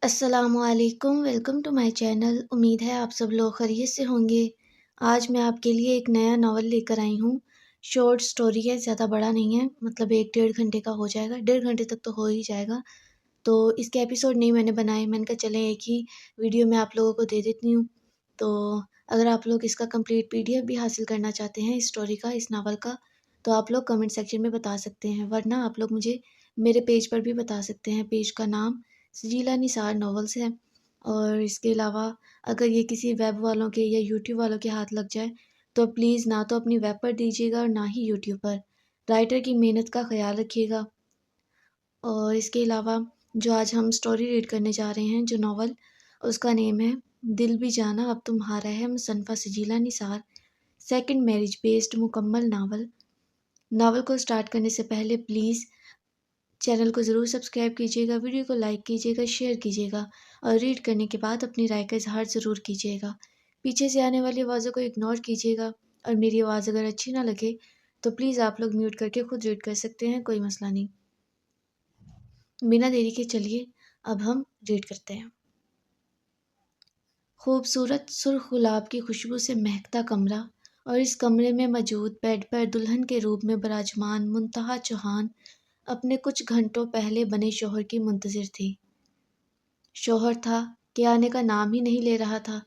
السلام علیکم، welcome to my channel. امید ہے آپ سب لوگ خیریت سے ہوں گے۔ آج میں آپ کے لیے ایک نیا ناول لے کر آئی ہوں۔ شارٹ سٹوری ہے، زیادہ بڑا نہیں ہے، مطلب 1-1.5 گھنٹے کا ہو جائے گا، 1.5 گھنٹے تک تو ہو ہی جائے گا۔ تو اس کے ایپیسوڈ نہیں میں نے بنائے، میں نے کہا چلیں ایک ہی ویڈیو میں آپ لوگوں کو دے دیتی ہوں۔ تو اگر آپ لوگ اس کا کمپلیٹ PDF بھی حاصل کرنا چاہتے ہیں اس سٹوری کا، اس ناول کا، تو آپ لوگ کمنٹ سیکشن میں بتا سکتے ہیں، ورنہ آپ لوگ مجھے میرے پیج پر بھی بتا سکتے ہیں۔ پیج کا نام سجیلا نثار ناولز ہے۔ اور اس کے علاوہ اگر یہ کسی ویب والوں کے یا یوٹیوب والوں کے ہاتھ لگ جائے تو پلیز نہ تو اپنی ویب پر دیجیے گا اور نہ ہی یوٹیوب پر۔ رائٹر کی محنت کا خیال رکھیے گا۔ اور اس کے علاوہ جو آج ہم سٹوری ریڈ کرنے جا رہے ہیں، جو ناول، اس کا نیم ہے دل بھی جانا اب تمہارا ہے، مصنفہ سجیلا نثار، سیکنڈ میرج بیسڈ مکمل ناول۔ ناول کو سٹارٹ کرنے سے پہلے پلیز چینل کو ضرور سبسکرائب کیجیے گا، ویڈیو کو لائک کیجیے گا، شیئر کیجیے گا، اور ریڈ کرنے کے بعد اپنی رائے کا اظہار ضرور کیجیے گا۔ پیچھے سے آنے والی آوازوں کو اگنور کیجیے گا، اور میری آواز اگر اچھی نہ لگے تو پلیز آپ لوگ میوٹ کر کے خود ریڈ کر سکتے ہیں، کوئی مسئلہ نہیں۔ بنا دیری کے چلیے اب ہم ریڈ کرتے ہیں۔ خوبصورت سرخ گلاب کی خوشبو سے مہکتا کمرہ، اور اس کمرے میں موجود بیڈ پر دلہن کے روپ میں براجمان منتہا چوہان اپنے کچھ گھنٹوں پہلے بنے شوہر کی منتظر تھی۔ شوہر تھا کہ آنے کا نام ہی نہیں لے رہا تھا۔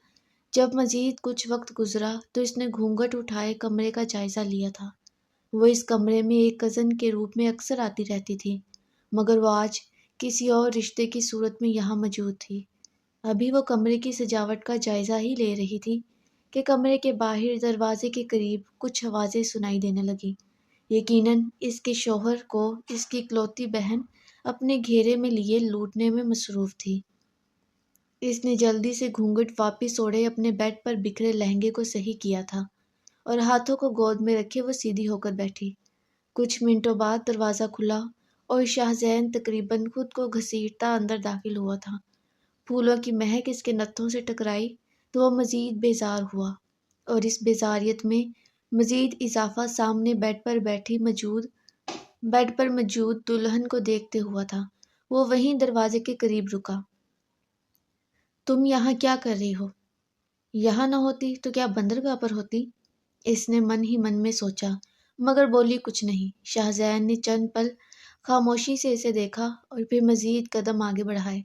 جب مزید کچھ وقت گزرا تو اس نے گھونگھٹ اٹھائے کمرے کا جائزہ لیا تھا۔ وہ اس کمرے میں ایک کزن کے روپ میں اکثر آتی رہتی تھی، مگر وہ آج کسی اور رشتے کی صورت میں یہاں موجود تھی۔ ابھی وہ کمرے کی سجاوٹ کا جائزہ ہی لے رہی تھی کہ کمرے کے باہر دروازے کے قریب کچھ آوازیں سنائی دینے لگیں۔ یقیناً اس کے شوہر کو اس کی اکلوتی بہن اپنے گھیرے میں لیے لوٹنے میں مصروف تھی۔ اس نے جلدی سے گھونگھٹ واپس اوڑھے اپنے بیڈ پر بکھرے لہنگے کو صحیح کیا تھا، اور ہاتھوں کو گود میں رکھے وہ سیدھی ہو کر بیٹھی۔ کچھ منٹوں بعد دروازہ کھلا اور شاہزین تقریباً خود کو گھسیٹتا اندر داخل ہوا تھا۔ پھولوں کی مہک اس کے نتھوں سے ٹکرائی تو وہ مزید بیزار ہوا، اور اس بیزاریت میں مزید اضافہ سامنے بیڈ پر موجود دلہن کو دیکھتے ہوا تھا۔ وہ وہیں دروازے کے قریب رکا۔ تم یہاں کیا کر رہی ہو؟ یہاں نہ ہوتی تو کیا بندرگاہ پر ہوتی؟ اس نے من ہی من میں سوچا، مگر بولی کچھ نہیں۔ شاہزین نے چند پل خاموشی سے اسے دیکھا اور پھر مزید قدم آگے بڑھائے۔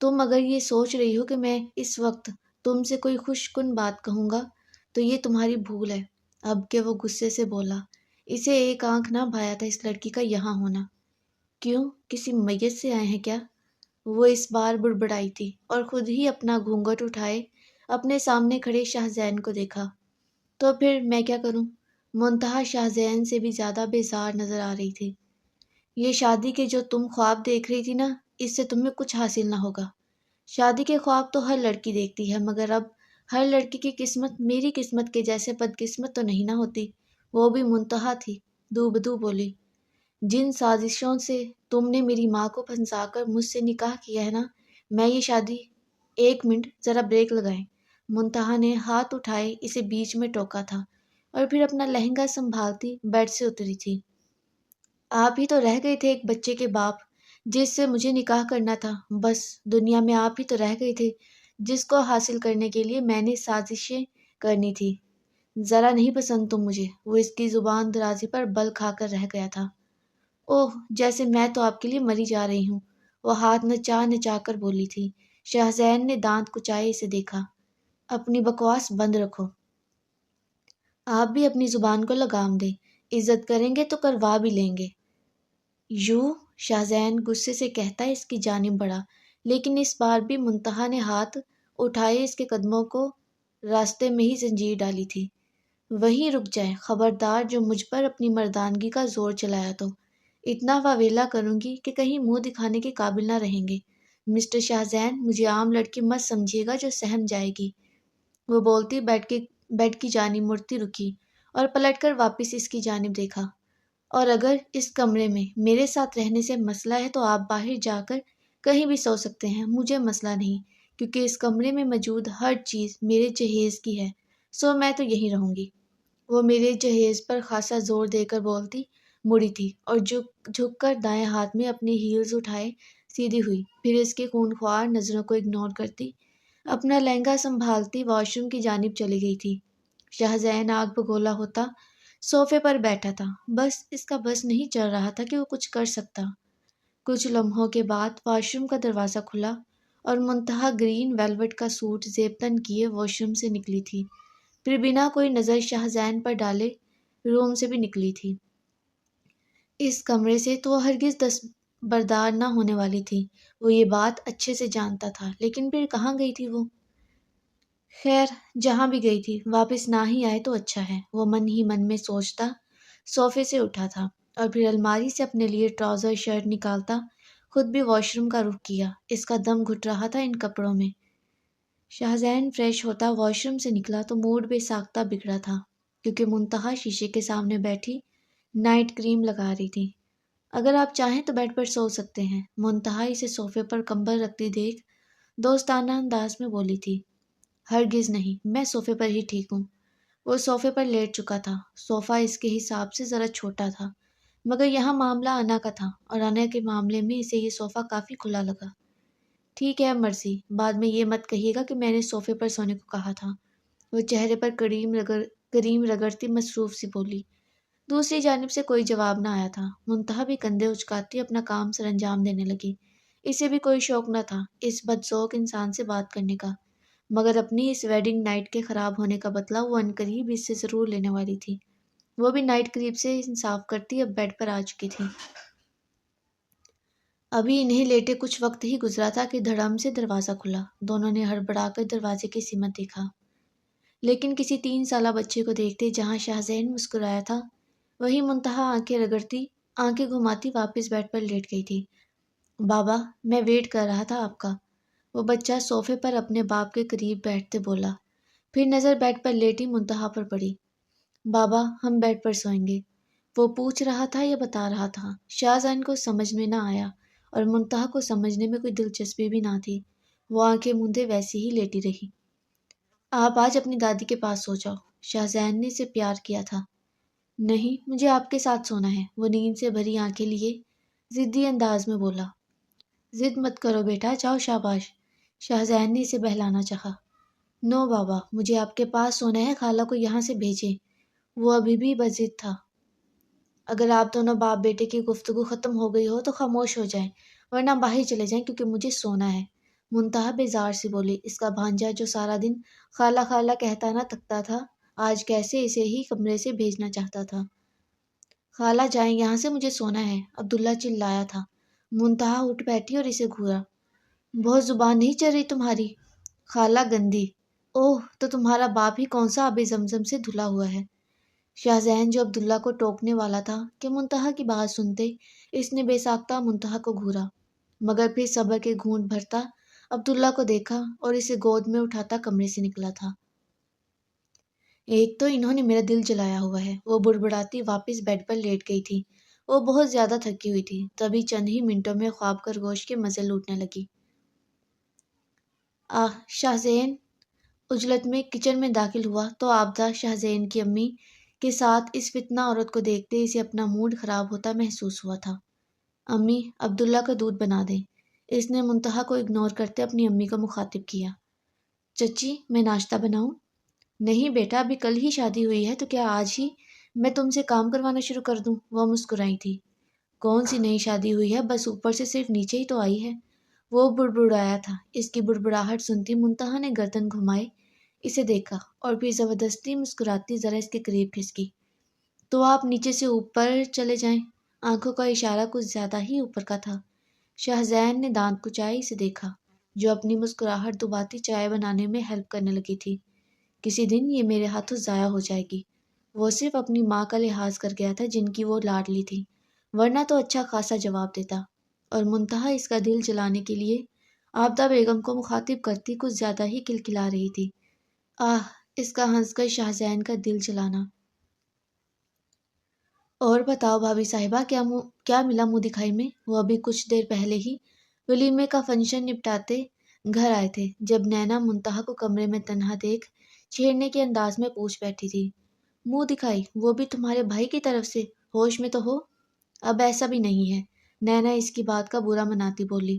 تم اگر یہ سوچ رہی ہو کہ میں اس وقت تم سے کوئی خوش کن بات کہوں گا تو یہ تمہاری بھول ہے۔ اب کہ وہ غصے سے بولا، اسے ایک آنکھ نہ بھایا تھا اس لڑکی کا یہاں ہونا۔ کیوں، کسی میت سے آئے ہیں کیا؟ وہ اس بار بڑبڑائی تھی اور خود ہی اپنا گھونگھٹ اٹھائے اپنے سامنے کھڑے شاہزین کو دیکھا۔ تو پھر میں کیا کروں؟ منتہا شاہزین سے بھی زیادہ بیزار نظر آ رہی تھی۔ یہ شادی کے جو تم خواب دیکھ رہی تھی نا، اس سے تمہیں کچھ حاصل نہ ہوگا۔ شادی کے خواب تو ہر لڑکی دیکھتی ہے، مگر اب ہر لڑکی کی قسمت میری قسمت کے جیسے بدقسمت تو نہیں نہ ہوتی۔ وہ بھی منتہا تھی، دو بدو بولی۔ جن سازشوں سے تم نے میری ماں کو پھنسا کر مجھ سے نکاح کیا ہے نا، میں یہ شادی… ایک منٹ، ذرا بریک لگائیں۔ منتہا نے ہاتھ اٹھائے اسے بیچ میں ٹوکا تھا اور پھر اپنا لہنگا سنبھالتی بیڈ سے اتری تھی۔ آپ ہی تو رہ گئے تھے ایک بچے کے باپ، جس سے مجھے نکاح کرنا تھا۔ بس دنیا میں آپ ہی تو رہ گئے تھے جس کو حاصل کرنے کے لیے میں نے سازشیں کرنی تھی۔ ذرا نہیں پسند تم مجھے۔ وہ اس کی زبان درازی پر بل کھا کر رہ گیا تھا۔ اوہ، جیسے میں تو آپ کے لیے مری جا رہی ہوں، وہ ہاتھ نچا نچا کر بولی تھی۔ شاہزین نے دانت کچائے اسے دیکھا۔ اپنی بکواس بند رکھو۔ آپ بھی اپنی زبان کو لگام دیں، عزت کریں گے تو کروا بھی لیں گے۔ یوں؟ شاہزین غصے سے کہتا اس کی جانب بڑھا، لیکن اس بار بھی منتہا نے ہاتھ اٹھائے اس کے قدموں کو راستے میں ہی زنجیر ڈالی تھی۔ وہیں رک جائیں، خبردار جو مجھ پر اپنی مردانگی کا زور چلایا تو اتنا واویلا کروں گی کہ کہیں منہ دکھانے کے قابل نہ رہیں گے۔ مسٹر شاہزین، مجھے عام لڑکی مت سمجھیے گا جو سہم جائے گی۔ وہ بولتی بیڈ کی جانب مڑتی رکی اور پلٹ کر واپس اس کی جانب دیکھا۔ اور اگر اس کمرے میں میرے ساتھ رہنے سے مسئلہ ہے تو آپ باہر جا کر کہیں بھی سو سکتے ہیں، مجھے مسئلہ نہیں، کیونکہ اس کمرے میں موجود ہر چیز میرے جہیز کی ہے، سو میں تو یہیں رہوں گی۔ وہ میرے جہیز پر خاصا زور دے کر بولتی مڑی تھی اور جھک کر دائیں ہاتھ میں اپنی ہیلز اٹھائے سیدھی ہوئی، پھر اس کی خونخوار نظروں کو اگنور کرتی اپنا لہنگا سنبھالتی واش روم کی جانب چلی گئی تھی۔ شاہزین آگ بگولا ہوتا صوفے پر بیٹھا تھا، بس اس کا بس نہیں چل رہا تھا کہ وہ کچھ کر سکتا۔ کچھ لمحوں کے بعد واش روم کا دروازہ کھلا اور منتہا گرین ویلوٹ کا سوٹ زیب تن کیے واش روم سے نکلی تھی، پھر بنا کوئی نظر شاہزین پر ڈالے روم سے بھی نکلی تھی۔ اس کمرے سے تو وہ ہرگز دستبردار نہ ہونے والی تھی، وہ یہ بات اچھے سے جانتا تھا، لیکن پھر کہاں گئی تھی وہ؟ خیر، جہاں بھی گئی تھی واپس نہ ہی آئے تو اچھا ہے، وہ من ہی من میں سوچتا صوفے سے اٹھا تھا اور پھر الماری سے اپنے لیے ٹراؤزر شرٹ نکالتا خود بھی واش روم کا رخ کیا۔ اس کا دم گھٹ رہا تھا ان کپڑوں میں۔ شاہزین فریش ہوتا واش روم سے نکلا تو موڈ بے ساختہ بگڑا تھا، کیونکہ منتہا شیشے کے سامنے بیٹھی نائٹ کریم لگا رہی تھی۔ اگر آپ چاہیں تو بیڈ پر سو سکتے ہیں، منتہا اسے صوفے پر کمبل رکھتی دیکھ دوستانہ انداز میں بولی تھی۔ ہرگز نہیں، میں صوفے پر ہی ٹھیک ہوں۔ وہ صوفے پر لیٹ چکا تھا، صوفہ اس کے حساب سے ذرا چھوٹا تھا، مگر یہاں معاملہ انا کا تھا اور انا کے معاملے میں اسے یہ صوفہ کافی کھلا لگا۔ ٹھیک ہے مرضی، بعد میں یہ مت کہیے گا کہ میں نے صوفے پر سونے کو کہا تھا۔ وہ چہرے پر کریم رگڑتی مصروف سی بولی۔ دوسری جانب سے کوئی جواب نہ آیا تھا۔ منتہا بھی کندھے اچکاتی اپنا کام سر انجام دینے لگی۔ اسے بھی کوئی شوق نہ تھا اس بدذوق انسان سے بات کرنے کا، مگر اپنی اس ویڈنگ نائٹ کے خراب ہونے کا بدلہ وہ عنقریب اس سے ضرور لینے والی تھی۔ وہ بھی نائٹ قریب سے انصاف کرتی اب بیڈ پر آ چکی تھی۔ ابھی انہیں لیٹے کچھ وقت ہی گزرا تھا کہ دھڑم سے دروازہ کھلا۔ دونوں نے ہڑبڑا کر دروازے کی سمت دیکھا، لیکن کسی 3 سالہ بچے کو دیکھتے جہاں شاہزین مسکرایا تھا وہی منتہا آنکھیں رگڑتی آنکھیں گھماتی واپس بیڈ پر لیٹ گئی تھی۔ بابا، میں ویٹ کر رہا تھا آپ کا، وہ بچہ صوفے پر اپنے باپ کے قریب بیٹھتے بولا، پھر نظر بیڈ پر لیٹی منتہا پر پڑی۔ بابا، ہم بیڈ پر سوئیں گے، وہ پوچھ رہا تھا یا بتا رہا تھا؟ شاہزین کو سمجھ میں نہ آیا اور منتہا کو سمجھنے میں کوئی دلچسپی بھی نہ تھی۔ وہ آنکھیں موندے ویسی ہی لیٹی رہی۔ آپ آج اپنی دادی کے پاس سو جاؤ، شاہزین نے اسے پیار کیا تھا۔ نہیں، مجھے آپ کے ساتھ سونا ہے، وہ نیند سے بھری آنکھیں لیے ضدی انداز میں بولا۔ ضد مت کرو بیٹا، جاؤ شاباش، شاہزین نے اسے بہلانا چاہا۔ نو بابا، مجھے آپ کے پاس سونا ہے، خالہ کو یہاں سے بھیجیں۔ وہ ابھی بھی بضد تھا۔ اگر آپ دونوں باپ بیٹے کی گفتگو ختم ہو گئی ہو تو خاموش ہو جائیں، ورنہ باہر چلے جائیں کیونکہ مجھے سونا ہے، منتہا بیزار سی بولی۔ اس کا بھانجا جو سارا دن خالہ خالہ کہتا نہ تھکتا تھا، آج کیسے اسے ہی کمرے سے بھیجنا چاہتا تھا۔ خالہ جائیں یہاں سے، مجھے سونا ہے، عبداللہ چلایا تھا۔ منتہا اٹھ بیٹھی اور اسے گھورا۔ بہت زبان نہیں چل رہی تمہاری؟ خالہ گندی، اوہ تو تمہارا باپ ہی کون سا آب زمزم سے دھلا ہوا ہے؟ شاہزین جو عبداللہ کو ٹوکنے والا تھا کہ منتہا کی بات سنتے اس نے بے ساختہ منتہا کو گھورا، مگر پھر صبر کے گھونٹ بھرتا عبداللہ کو دیکھا اور اسے گود میں اٹھاتا کمرے سے نکلا تھا۔ ایک تو انہوں نے میرا دل جلایا ہوا ہے، وہ بڑبڑاتی واپس بیڈ پر لیٹ گئی تھی۔ وہ بہت زیادہ تھکی ہوئی تھی، تبھی چند ہی منٹوں میں خواب خرگوش کے مزے لوٹنے لگی۔ شاہزین عجلت میں کچن میں داخل ہوا تو آبدہ شاہزین کی امی کے ساتھ اس فتنہ عورت کو دیکھتے اسے اپنا موڈ خراب ہوتا محسوس ہوا تھا۔ امی، عبداللہ کا دودھ بنا دیں، اس نے منتہا کو اگنور کرتے اپنی امی کو مخاطب کیا۔ چچی، میں ناشتہ بناؤں؟ نہیں بیٹا، ابھی کل ہی شادی ہوئی ہے تو کیا آج ہی میں تم سے کام کروانا شروع کر دوں؟ وہ مسکرائی تھی۔ کون سی نئی شادی ہوئی ہے، بس اوپر سے صرف نیچے ہی تو آئی ہے، وہ بڑبڑایا تھا۔ اس کی بڑبڑاہٹ سنتی منتہا نے گردن گھمائے اسے دیکھا اور پھر زبردستی مسکراتی ذرا اس کے قریب کھسکی۔ تو آپ نیچے سے اوپر چلے جائیں، آنکھوں کا اشارہ کچھ زیادہ ہی اوپر کا تھا۔ شاہزین نے دانت کچائے اسے دیکھا، جو اپنی مسکراہٹ دباتی چائے بنانے میں ہیلپ کرنے لگی تھی۔ کسی دن یہ میرے ہاتھوں ضائع ہو جائے گی۔ وہ صرف اپنی ماں کا لحاظ کر گیا تھا جن کی وہ لاڈلی تھی، ورنہ تو اچھا خاصا جواب دیتا۔ اور منتہا اس کا دل جلانے کے لیے آبدہ بیگم کو مخاطب کرتی کچھ زیادہ ہی کلکلا رہی تھی۔ اس کا ہنس کر شاہزین کا دل جلانا۔ اور بتاؤ بھابھی صاحبہ، کیا ملا منہ دکھائی میں؟ وہ ابھی کچھ دیر پہلے ہی ولیمے کا فنکشن نپٹاتے گھر آئے تھے جب نینا منتہا کو کمرے میں تنہا دیکھ چھیڑنے کے انداز میں پوچھ بیٹھی تھی۔ منہ دکھائی؟ وہ بھی تمہارے بھائی کی طرف سے؟ ہوش میں تو ہو؟ اب ایسا بھی نہیں ہے، نینا اس کی بات کا برا مناتی بولی۔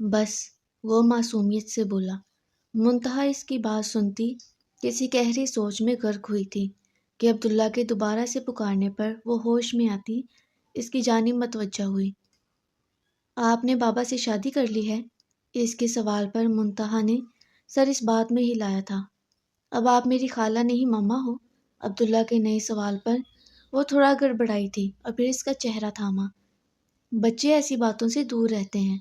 بس، وہ معصومیت سے بولا۔ منتہا اس کی بات سنتی کسی گہری سوچ میں غرق ہوئی تھی کہ عبداللہ کے دوبارہ سے پکارنے پر وہ ہوش میں آتی اس کی جانب متوجہ ہوئی۔ آپ نے بابا سے شادی کر لی ہے؟ اس کے سوال پر منتہا نے سر اس بات میں ہلایا تھا۔ اب آپ میری خالہ نہیں ماما ہو؟ عبداللہ کے نئے سوال پر وہ تھوڑا گڑبڑائی تھی اور پھر اس کا چہرہ تھاما۔ بچے ایسی باتوں سے دور رہتے ہیں،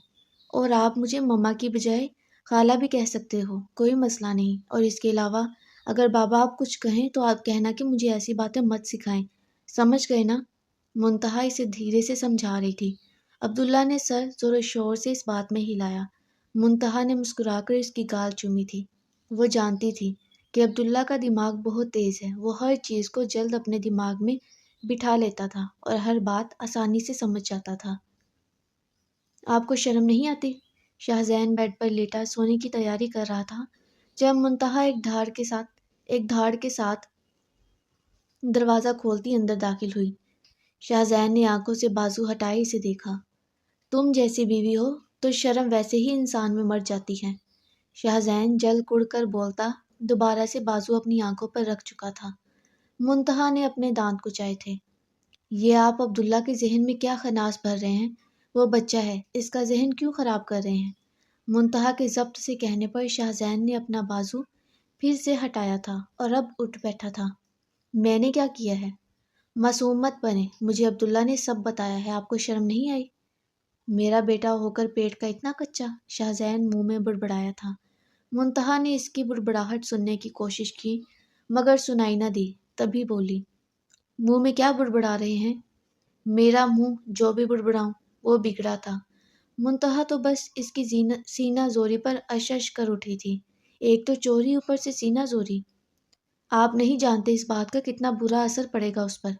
اور آپ مجھے مما کی بجائے خالہ بھی کہہ سکتے ہو، کوئی مسئلہ نہیں۔ اور اس کے علاوہ اگر بابا آپ کچھ کہیں تو آپ کہنا کہ مجھے ایسی باتیں مت سکھائیں، سمجھ گئے نا؟ منتہا اسے دھیرے سے سمجھا رہی تھی۔ عبداللہ نے سر زور و شور سے اس بات میں ہلایا۔ منتہا نے مسکرا کر اس کی گال چومی تھی۔ وہ جانتی تھی کہ عبداللہ کا دماغ بہت تیز ہے، وہ ہر چیز کو جلد اپنے دماغ میں بٹھا لیتا تھا اور ہر بات آسانی سے سمجھ جاتا تھا۔ آپ کو شرم نہیں آتی؟ شاہزین بیڈ پر لیٹا سونے کی تیاری کر رہا تھا جب منتہا ایک دھاڑ کے ساتھ دروازہ کھولتی اندر داخل ہوئی۔ شاہزین نے آنکھوں سے بازو ہٹائے اسے دیکھا۔ تم جیسی بیوی ہو تو شرم ویسے ہی انسان میں مر جاتی ہے۔ شاہزین جل کڑ کر بولتا دوبارہ سے بازو اپنی آنکھوں پر رکھ چکا تھا۔ منتہا نے اپنے دانت کچائے تھے۔ یہ آپ عبداللہ کے ذہن میں کیا خناس بھر رہے ہیں؟ وہ بچہ ہے، اس کا ذہن کیوں خراب کر رہے ہیں؟ منتہا کے ضبط سے کہنے پر شاہزین نے اپنا بازو پھر سے ہٹایا تھا اور اب اٹھ بیٹھا تھا۔ میں نے کیا کیا ہے؟ معصوم مت بنے، مجھے عبداللہ نے سب بتایا ہے، آپ کو شرم نہیں آئی؟ میرا بیٹا ہو کر پیٹ کا اتنا کچا، شاہزین منہ میں بڑبڑایا تھا۔ منتہا نے اس کی بڑبڑاہٹ سننے کی کوشش کی مگر سنائی نہ دی، تبھی بولی، منہ میں کیا بڑبڑا رہے ہیں؟ میرا منہ جو بھی بڑبڑاؤں وہ بگڑا تھا۔ منتہا تو بس اس کی سینہ زوری پر اشش کر اٹھی تھی۔ ایک تو چوری، اوپر سے سینہ زوری۔ آپ نہیں جانتے اس بات کا کتنا برا اثر پڑے گا اس پر۔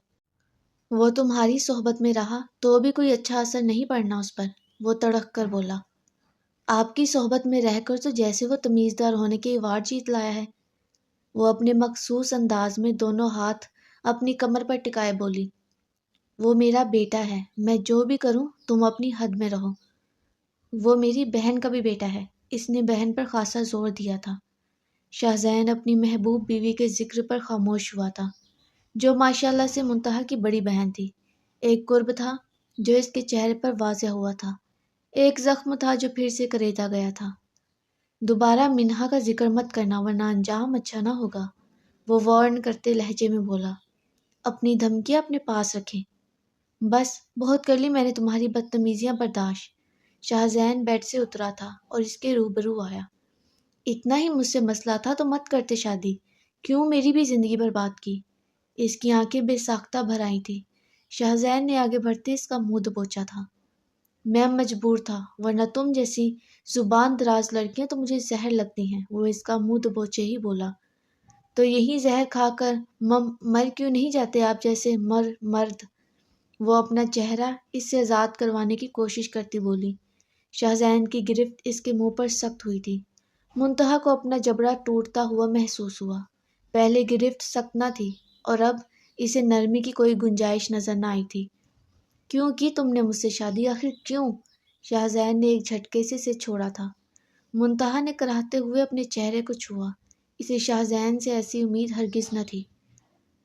وہ تمہاری صحبت میں رہا تو بھی کوئی اچھا اثر نہیں پڑنا اس پر، وہ تڑک کر بولا۔ آپ کی صحبت میں رہ کر تو جیسے وہ تمیزدار ہونے کے ایوارڈ جیت لایا ہے۔ وہ اپنے مخصوص انداز میں دونوں ہاتھ اپنی کمر پر ٹکائے بولی، وہ میرا بیٹا ہے، میں جو بھی کروں تم اپنی حد میں رہو۔ وہ میری بہن کا بھی بیٹا ہے، اس نے بہن پر خاصا زور دیا تھا۔ شاہزین اپنی محبوب بیوی کے ذکر پر خاموش ہوا تھا، جو ماشاءاللہ سے منتہا کی بڑی بہن تھی۔ ایک قرب تھا جو اس کے چہرے پر واضح ہوا تھا، ایک زخم تھا جو پھر سے کریدا گیا تھا۔ دوبارہ منہا کا ذکر مت کرنا ورنہ انجام اچھا نہ ہوگا، وہ وارن کرتے لہجے میں بولا۔ اپنی دھمکیاں اپنے پاس رکھیں۔ بس بہت کر لی میں نے تمہاری بدتمیزیاں برداشت۔ شاہزین بیڈ سے اترا تھا اور اس کے روبرو آیا۔ اتنا ہی مجھ سے مسئلہ تھا تو مت کرتے شادی، کیوں میری بھی زندگی برباد کی؟ اس کی آنکھیں بے ساختہ بھر آئی تھی۔ شاہزین نے آگے بڑھتے اس کا منہ دبوچا تھا۔ میں مجبور تھا، ورنہ تم جیسی زبان دراز لڑکیاں تو مجھے زہر لگتی ہیں، وہ اس کا منہ دبوچے ہی بولا۔ تو یہی زہر کھا کر مر کیوں نہیں جاتے آپ جیسے مرد؟ وہ اپنا چہرہ اس سے آزاد کروانے کی کوشش کرتی بولی۔ شاہزین کی گرفت اس کے منہ پر سخت ہوئی تھی۔ منتہا کو اپنا جبڑا ٹوٹتا ہوا محسوس ہوا۔ پہلے گرفت سخت نہ تھی اور اب اسے نرمی کی کوئی گنجائش نظر نہ آئی تھی۔ کیوں کی تم نے مجھ سے شادی؟ آخر کیوں؟ شاہزین نے ایک جھٹکے سے اسے چھوڑا تھا۔ منتہا نے کراہتے ہوئے اپنے چہرے کو چھوا۔ اسے شاہزین سے ایسی امید ہرگز نہ تھی۔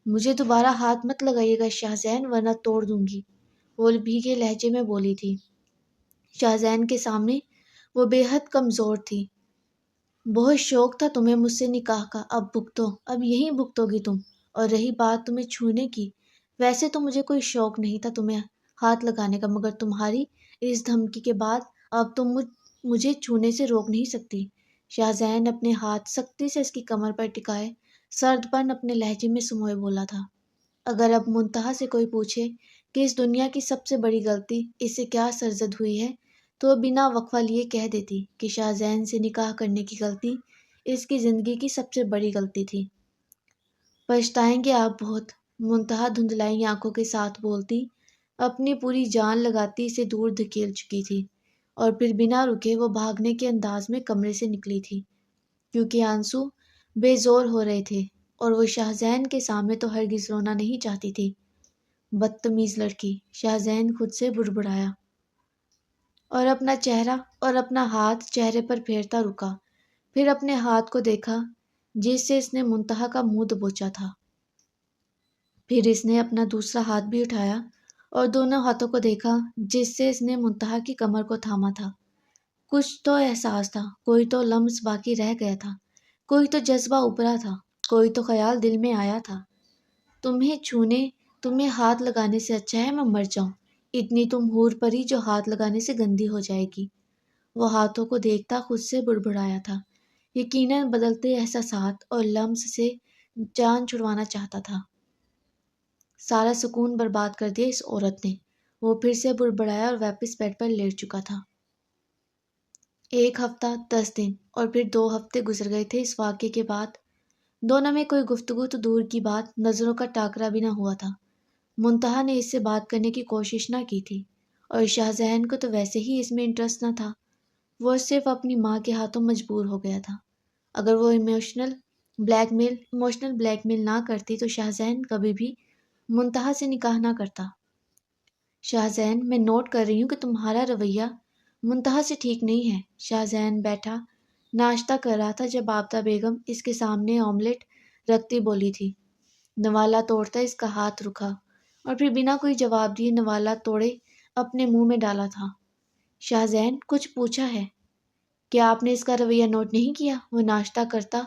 مجھے دوبارہ ہاتھ مت لگائیے گا شاہزین ورنہ توڑ دوں گی، وہ بھیگے لہجے میں بولی تھی۔ شاہزین کے سامنے وہ بے حد کمزور تھی۔ بہت شوق تھا تمہیں مجھ سے نکاح کا، اب بھگتو، اب یہیں بھگتو گی تم۔ اور رہی بات تمہیں چھونے کی، ویسے تو مجھے کوئی شوق نہیں تھا تمہیں ہاتھ لگانے کا، مگر تمہاری اس دھمکی کے بعد اب تم مجھے چھونے سے روک نہیں سکتی۔ شاہزین اپنے ہاتھ سختی سے اس کی کمر پر ٹکائے سرد پن اپنے لہجے میں سموئے بولا تھا۔ اگر اب منتہا سے کوئی پوچھے کہ اس دنیا کی سب سے بڑی غلطی اس سے کیا سرزد ہوئی ہے تو بنا وقفہ لیے کہہ دیتی کہ شاہزین سے نکاح کرنے کی غلطی اس کی زندگی کی سب سے بڑی غلطی تھی۔ پچھتائیں گے آپ بہت، منتہا دھندلائی آنکھوں کے ساتھ بولتی، اپنی پوری جان لگاتی اسے دور دھکیل چکی تھی اور پھر بنا رکے وہ بھاگنے کے انداز میں کمرے سے نکلی تھی، کیونکہ آنسو بے زور ہو رہے تھے اور وہ شاہزین کے سامنے تو ہرگز رونا نہیں چاہتی تھی۔ بدتمیز لڑکی، شاہزین خود سے بڑبڑایا۔ اور اپنا چہرہ اور اپنا ہاتھ چہرے پر پھیرتا رکا، پھر اپنے ہاتھ کو دیکھا جس سے اس نے منتہا کا منہ دبوچا تھا۔ پھر اس نے اپنا دوسرا ہاتھ بھی اٹھایا اور دونوں ہاتھوں کو دیکھا جس سے اس نے منتہا کی کمر کو تھاما تھا۔ کچھ تو احساس تھا، کوئی تو لمس باقی رہ گیا تھا، کوئی تو جذبہ ابھرا تھا، کوئی تو خیال دل میں آیا تھا۔ تمہیں چھونے، تمہیں ہاتھ لگانے سے اچھا ہے میں مر جاؤں، اتنی تم حور پری جو ہاتھ لگانے سے گندی ہو جائے گی۔ وہ ہاتھوں کو دیکھتا خود سے بڑبڑایا تھا، یقیناً بدلتے احساسات اور لمس سے جان چھڑوانا چاہتا تھا۔ سارا سکون برباد کر دیا اس عورت نے۔ وہ پھر سے بڑبڑایا اور واپس بیڈ پر لیٹ چکا تھا۔ 1 ہفتہ 10 دن اور پھر 2 ہفتے گزر گئے تھے اس واقعے کے بعد۔ دونوں میں کوئی گفتگو تو دور کی بات، نظروں کا ٹاکرا بھی نہ ہوا تھا۔ منتہا نے اس سے بات کرنے کی کوشش نہ کی تھی اور شاہزہن کو تو ویسے ہی اس میں انٹرسٹ نہ تھا۔ وہ صرف اپنی ماں کے ہاتھوں مجبور ہو گیا تھا۔ اگر وہ ایموشنل بلیک میل نہ کرتی تو شاہزہن کبھی بھی منتہا سے نکاح نہ کرتا۔ شاہزہن، میں نوٹ کر رہی ہوں کہ تمہارا رویہ منتہا سے ٹھیک نہیں ہے۔ شاہزہن بیٹھا ناشتہ کر رہا تھا جب آفتاب بیگم اس کے سامنے آملیٹ رکھتی بولی تھی۔ نوالا توڑتا اس کا ہاتھ رکا اور پھر بنا کوئی جواب دیے نوالا توڑے اپنے منہ میں ڈالا تھا۔ شاہزہن، کچھ پوچھا ہے؟ کیا آپ نے اس کا رویہ نوٹ نہیں کیا؟ وہ ناشتہ کرتا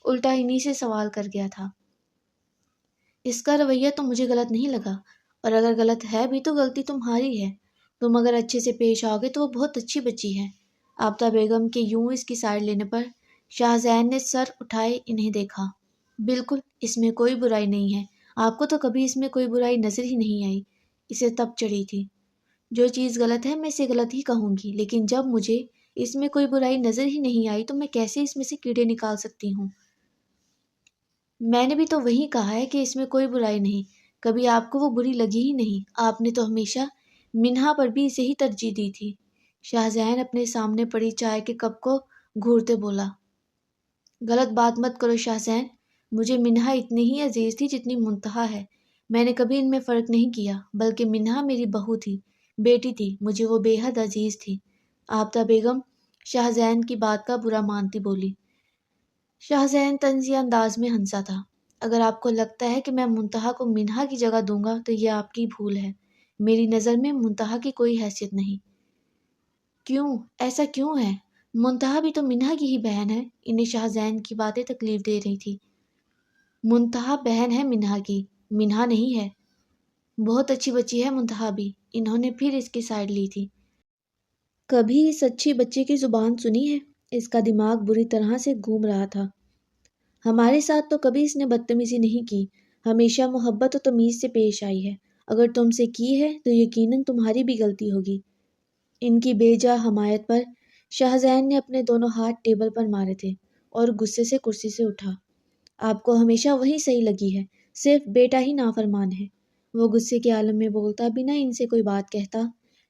الٹا انہی سے سوال کر گیا تھا۔ اس کا رویہ تو مجھے غلط نہیں لگا، اور اگر غلط ہے بھی تو غلطی تمہاری ہے۔ تم اگر اچھے سے پیش آؤ گے تو وہ بہت اچھی بچی ہے۔ آفتاب بیگم کے یوں اس کی سائڈ لینے پر شاہزہن نے سر اٹھائے انہیں دیکھا۔ بالکل، اس میں کوئی برائی نہیں ہے۔ آپ کو تو کبھی اس میں کوئی برائی نظر ہی نہیں آئی۔ اسے تب چڑھی تھی۔ جو چیز غلط ہے میں اسے غلط ہی کہوں گی، لیکن جب مجھے اس میں کوئی برائی نظر ہی نہیں آئی تو میں کیسے اس میں سے کیڑے نکال سکتی ہوں؟ میں نے بھی تو وہی کہا ہے کہ اس میں کوئی برائی نہیں۔ کبھی آپ کو وہ بری لگی ہی نہیں۔ آپ نے تو ہمیشہ منہا پر بھی اسے ہی ترجیح دی تھی۔ شاہزہن اپنے سامنے پڑی چائے کے کپ کو گھورتے بولا۔ غلط بات مت کرو شاہزہن، مجھے منہا اتنی ہی عزیز تھی جتنی منتہا ہے۔ میں نے کبھی ان میں فرق نہیں کیا، بلکہ منہا میری بہو تھی، بیٹی تھی، مجھے وہ بے حد عزیز تھی۔ آفتاب بیگم شاہزہن کی بات کا برا مانتی بولی۔ شاہزہن طنزیہ انداز میں ہنسا تھا۔ اگر آپ کو لگتا ہے کہ میں منتہا کو منہا کی جگہ دوں گا تو یہ آپ کی بھول ہے۔ میری نظر میں منتہا کی کوئی حیثیت نہیں۔ کیوں؟ ایسا کیوں ہے؟ منتہا بھی تو منہا کی ہی بہن ہے۔ انہیں شاہزہن کی باتیں تکلیف دے رہی تھی۔ منتہا بہن ہے منہا کی، منہا نہیں ہے۔ بہت اچھی بچی ہے منتہا بھی۔ انہوں نے پھر اس کی سائڈ لی تھی۔ کبھی اس اچھی بچی کی زبان سنی ہے؟ اس کا دماغ بری طرح سے گھوم رہا تھا۔ ہمارے ساتھ تو کبھی اس نے بدتمیزی نہیں کی، ہمیشہ محبت و تمیز سے پیش آئی ہے۔ اگر تم سے کی ہے تو یقیناً تمہاری بھی غلطی ہوگی۔ ان کی بے جا حمایت پر شاہزہن نے اپنے دونوں ہاتھ ٹیبل پر مارے تھے اور غصے سے کرسی سے اٹھا۔ آپ کو ہمیشہ وہی صحیح لگی ہے، صرف بیٹا ہی نافرمان ہے۔ وہ غصے کے عالم میں بولتا، بنا ان سے کوئی بات کہتا،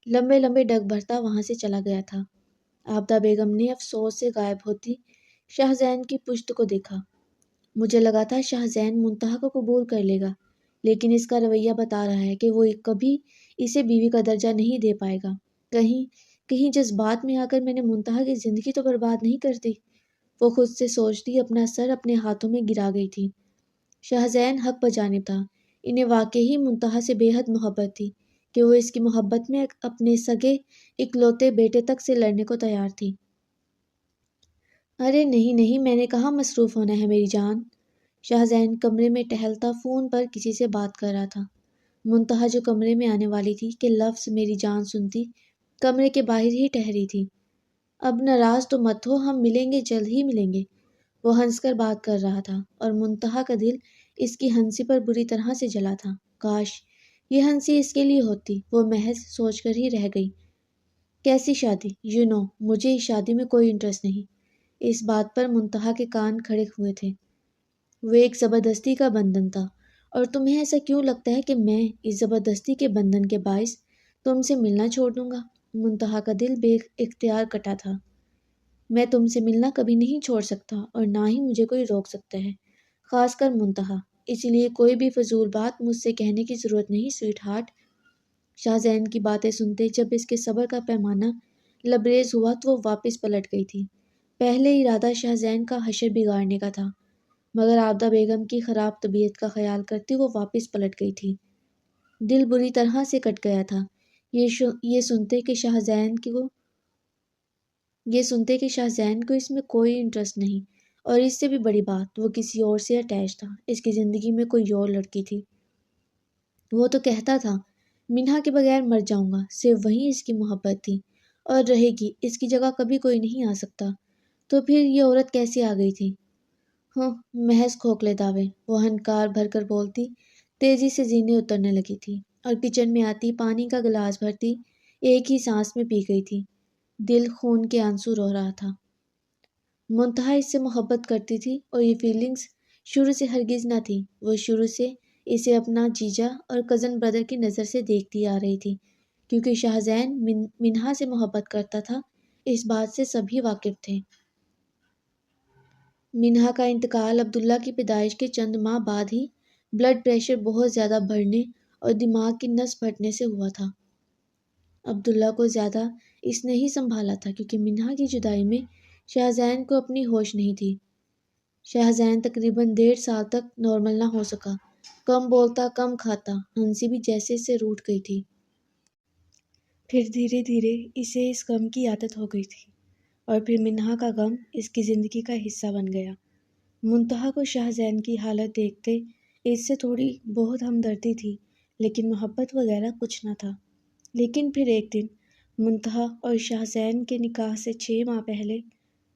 لمبے لمبے ڈگ بھرتا وہاں سے چلا گیا تھا۔ آفتاب بیگم نے افسوس سے غائب ہوتی شاہزہن کی پشت کو دیکھا۔ مجھے لگا تھا شاہزہن منتہا کو قبول کر لے گا، لیکن اس کا رویہ بتا رہا ہے کہ وہ کبھی اسے بیوی کا درجہ نہیں دے پائے گا۔ کہیں جذبات میں آ کر میں نے منتہا کی زندگی تو برباد نہیں کر دی۔ وہ خود سے سوچتی اپنا سر اپنے ہاتھوں میں گرا گئی تھی۔ شاہزہن حق بجانب تھا۔ انہیں واقعی منتہا سے بے حد محبت تھی کہ وہ اس کی محبت میں اپنے سگے اکلوتے بیٹے تک سے لڑنے کو تیار تھی۔ ارے نہیں نہیں، میں نے کہاں مصروف ہونا ہے میری جان۔ شاہزہن کمرے میں ٹہلتا فون پر کسی سے بات کر رہا تھا۔ منتہا جو کمرے میں آنے والی تھی کہ لفظ میری جان سنتی، کمرے کے باہر ہی ٹہری تھی۔ اب ناراض تو مت ہو، ہم ملیں گے، جلد ہی ملیں گے۔ وہ ہنس کر بات کر رہا تھا اور منتہا کا دل اس کی ہنسی پر بری طرح سے جلا تھا۔ کاش یہ ہنسی اس کے لیے ہوتی۔ وہ محض سوچ کر ہی رہ گئی۔ کیسی شادی؟ مجھے اس شادی میں کوئی انٹرسٹ نہیں۔ اس بات پر منتہا کے کان کھڑے ہوئے تھے۔ وہ ایک زبردستی کا بندھن تھا، اور تمہیں ایسا کیوں لگتا ہے کہ میں اس زبردستی کے بندھن کے باعث تم سے ملنا چھوڑ دوں گا؟ منتہا کا دل بے اختیار کٹا تھا۔ میں تم سے ملنا کبھی نہیں چھوڑ سکتا اور نہ ہی مجھے کوئی روک سکتا ہے، خاص کر منتہا۔ اس لیے کوئی بھی فضول بات مجھ سے کہنے کی ضرورت نہیں، سویٹ ہارٹ۔ شاہزہن کی باتیں سنتے جب اس کے صبر کا پیمانہ لبریز ہوا تو وہ واپس پلٹ گئی تھی۔ پہلے ارادہ شاہزین کا حشر بگاڑنے کا تھا، مگر عابدہ بیگم کی خراب طبیعت کا خیال کرتی وہ واپس پلٹ گئی تھی۔ دل بری طرح سے کٹ گیا تھا یہ سنتے کہ شاہزین کو اس میں کوئی انٹرسٹ نہیں، اور اس سے بھی بڑی بات، وہ کسی اور سے اٹیچ تھا، اس کی زندگی میں کوئی اور لڑکی تھی۔ وہ تو کہتا تھا منہا کے بغیر مر جاؤں گا، صرف وہیں اس کی محبت تھی اور رہے گی، اس کی جگہ کبھی کوئی نہیں آ سکتا۔ تو پھر یہ عورت کیسے آ گئی تھی؟ محض کھوکھلے دعوے، وہ ہنکار بھر کر بولتی، تیزی سے زینے اترنے لگی تھی اور کچن میں آتی پانی کا گلاس بھرتی ایک ہی سانس میں پی گئی تھی۔ دل خون کے آنسو رو رہا تھا۔ منتہا اس سے محبت کرتی تھی اور یہ فیلنگز شروع سے ہرگز نہ تھی، وہ شروع سے اسے اپنا جیجا اور کزن بردر کی نظر سے دیکھتی آ رہی تھی، کیونکہ شاہزین منہا سے محبت کرتا تھا، اس بات سے سبھی واقف تھے۔ منہا کا انتقال عبداللہ کی پیدائش کے چند ماہ بعد ہی بلڈ پریشر بہت زیادہ بڑھنے اور دماغ کی نس پھٹنے سے ہوا تھا۔ عبداللہ کو زیادہ اس نے ہی سنبھالا تھا، کیونکہ منہا کی جدائی میں شاہزین کو اپنی ہوش نہیں تھی۔ شاہزین تقریباً 1.5 سال تک نارمل نہ ہو سکا، کم بولتا، کم کھاتا، ہنسی بھی جیسے اس سے روٹھ گئی تھی۔ پھر دھیرے دھیرے اسے اس غم کی عادت ہو گئی تھی، اور پھر منہا کا غم اس کی زندگی کا حصہ بن گیا۔ منتہا کو شاہزین کی حالت دیکھتے اس سے تھوڑی بہت ہمدردی تھی، لیکن محبت وغیرہ کچھ نہ تھا۔ لیکن پھر ایک دن منتہا اور شاہزین کے نکاح سے 6 ماہ پہلے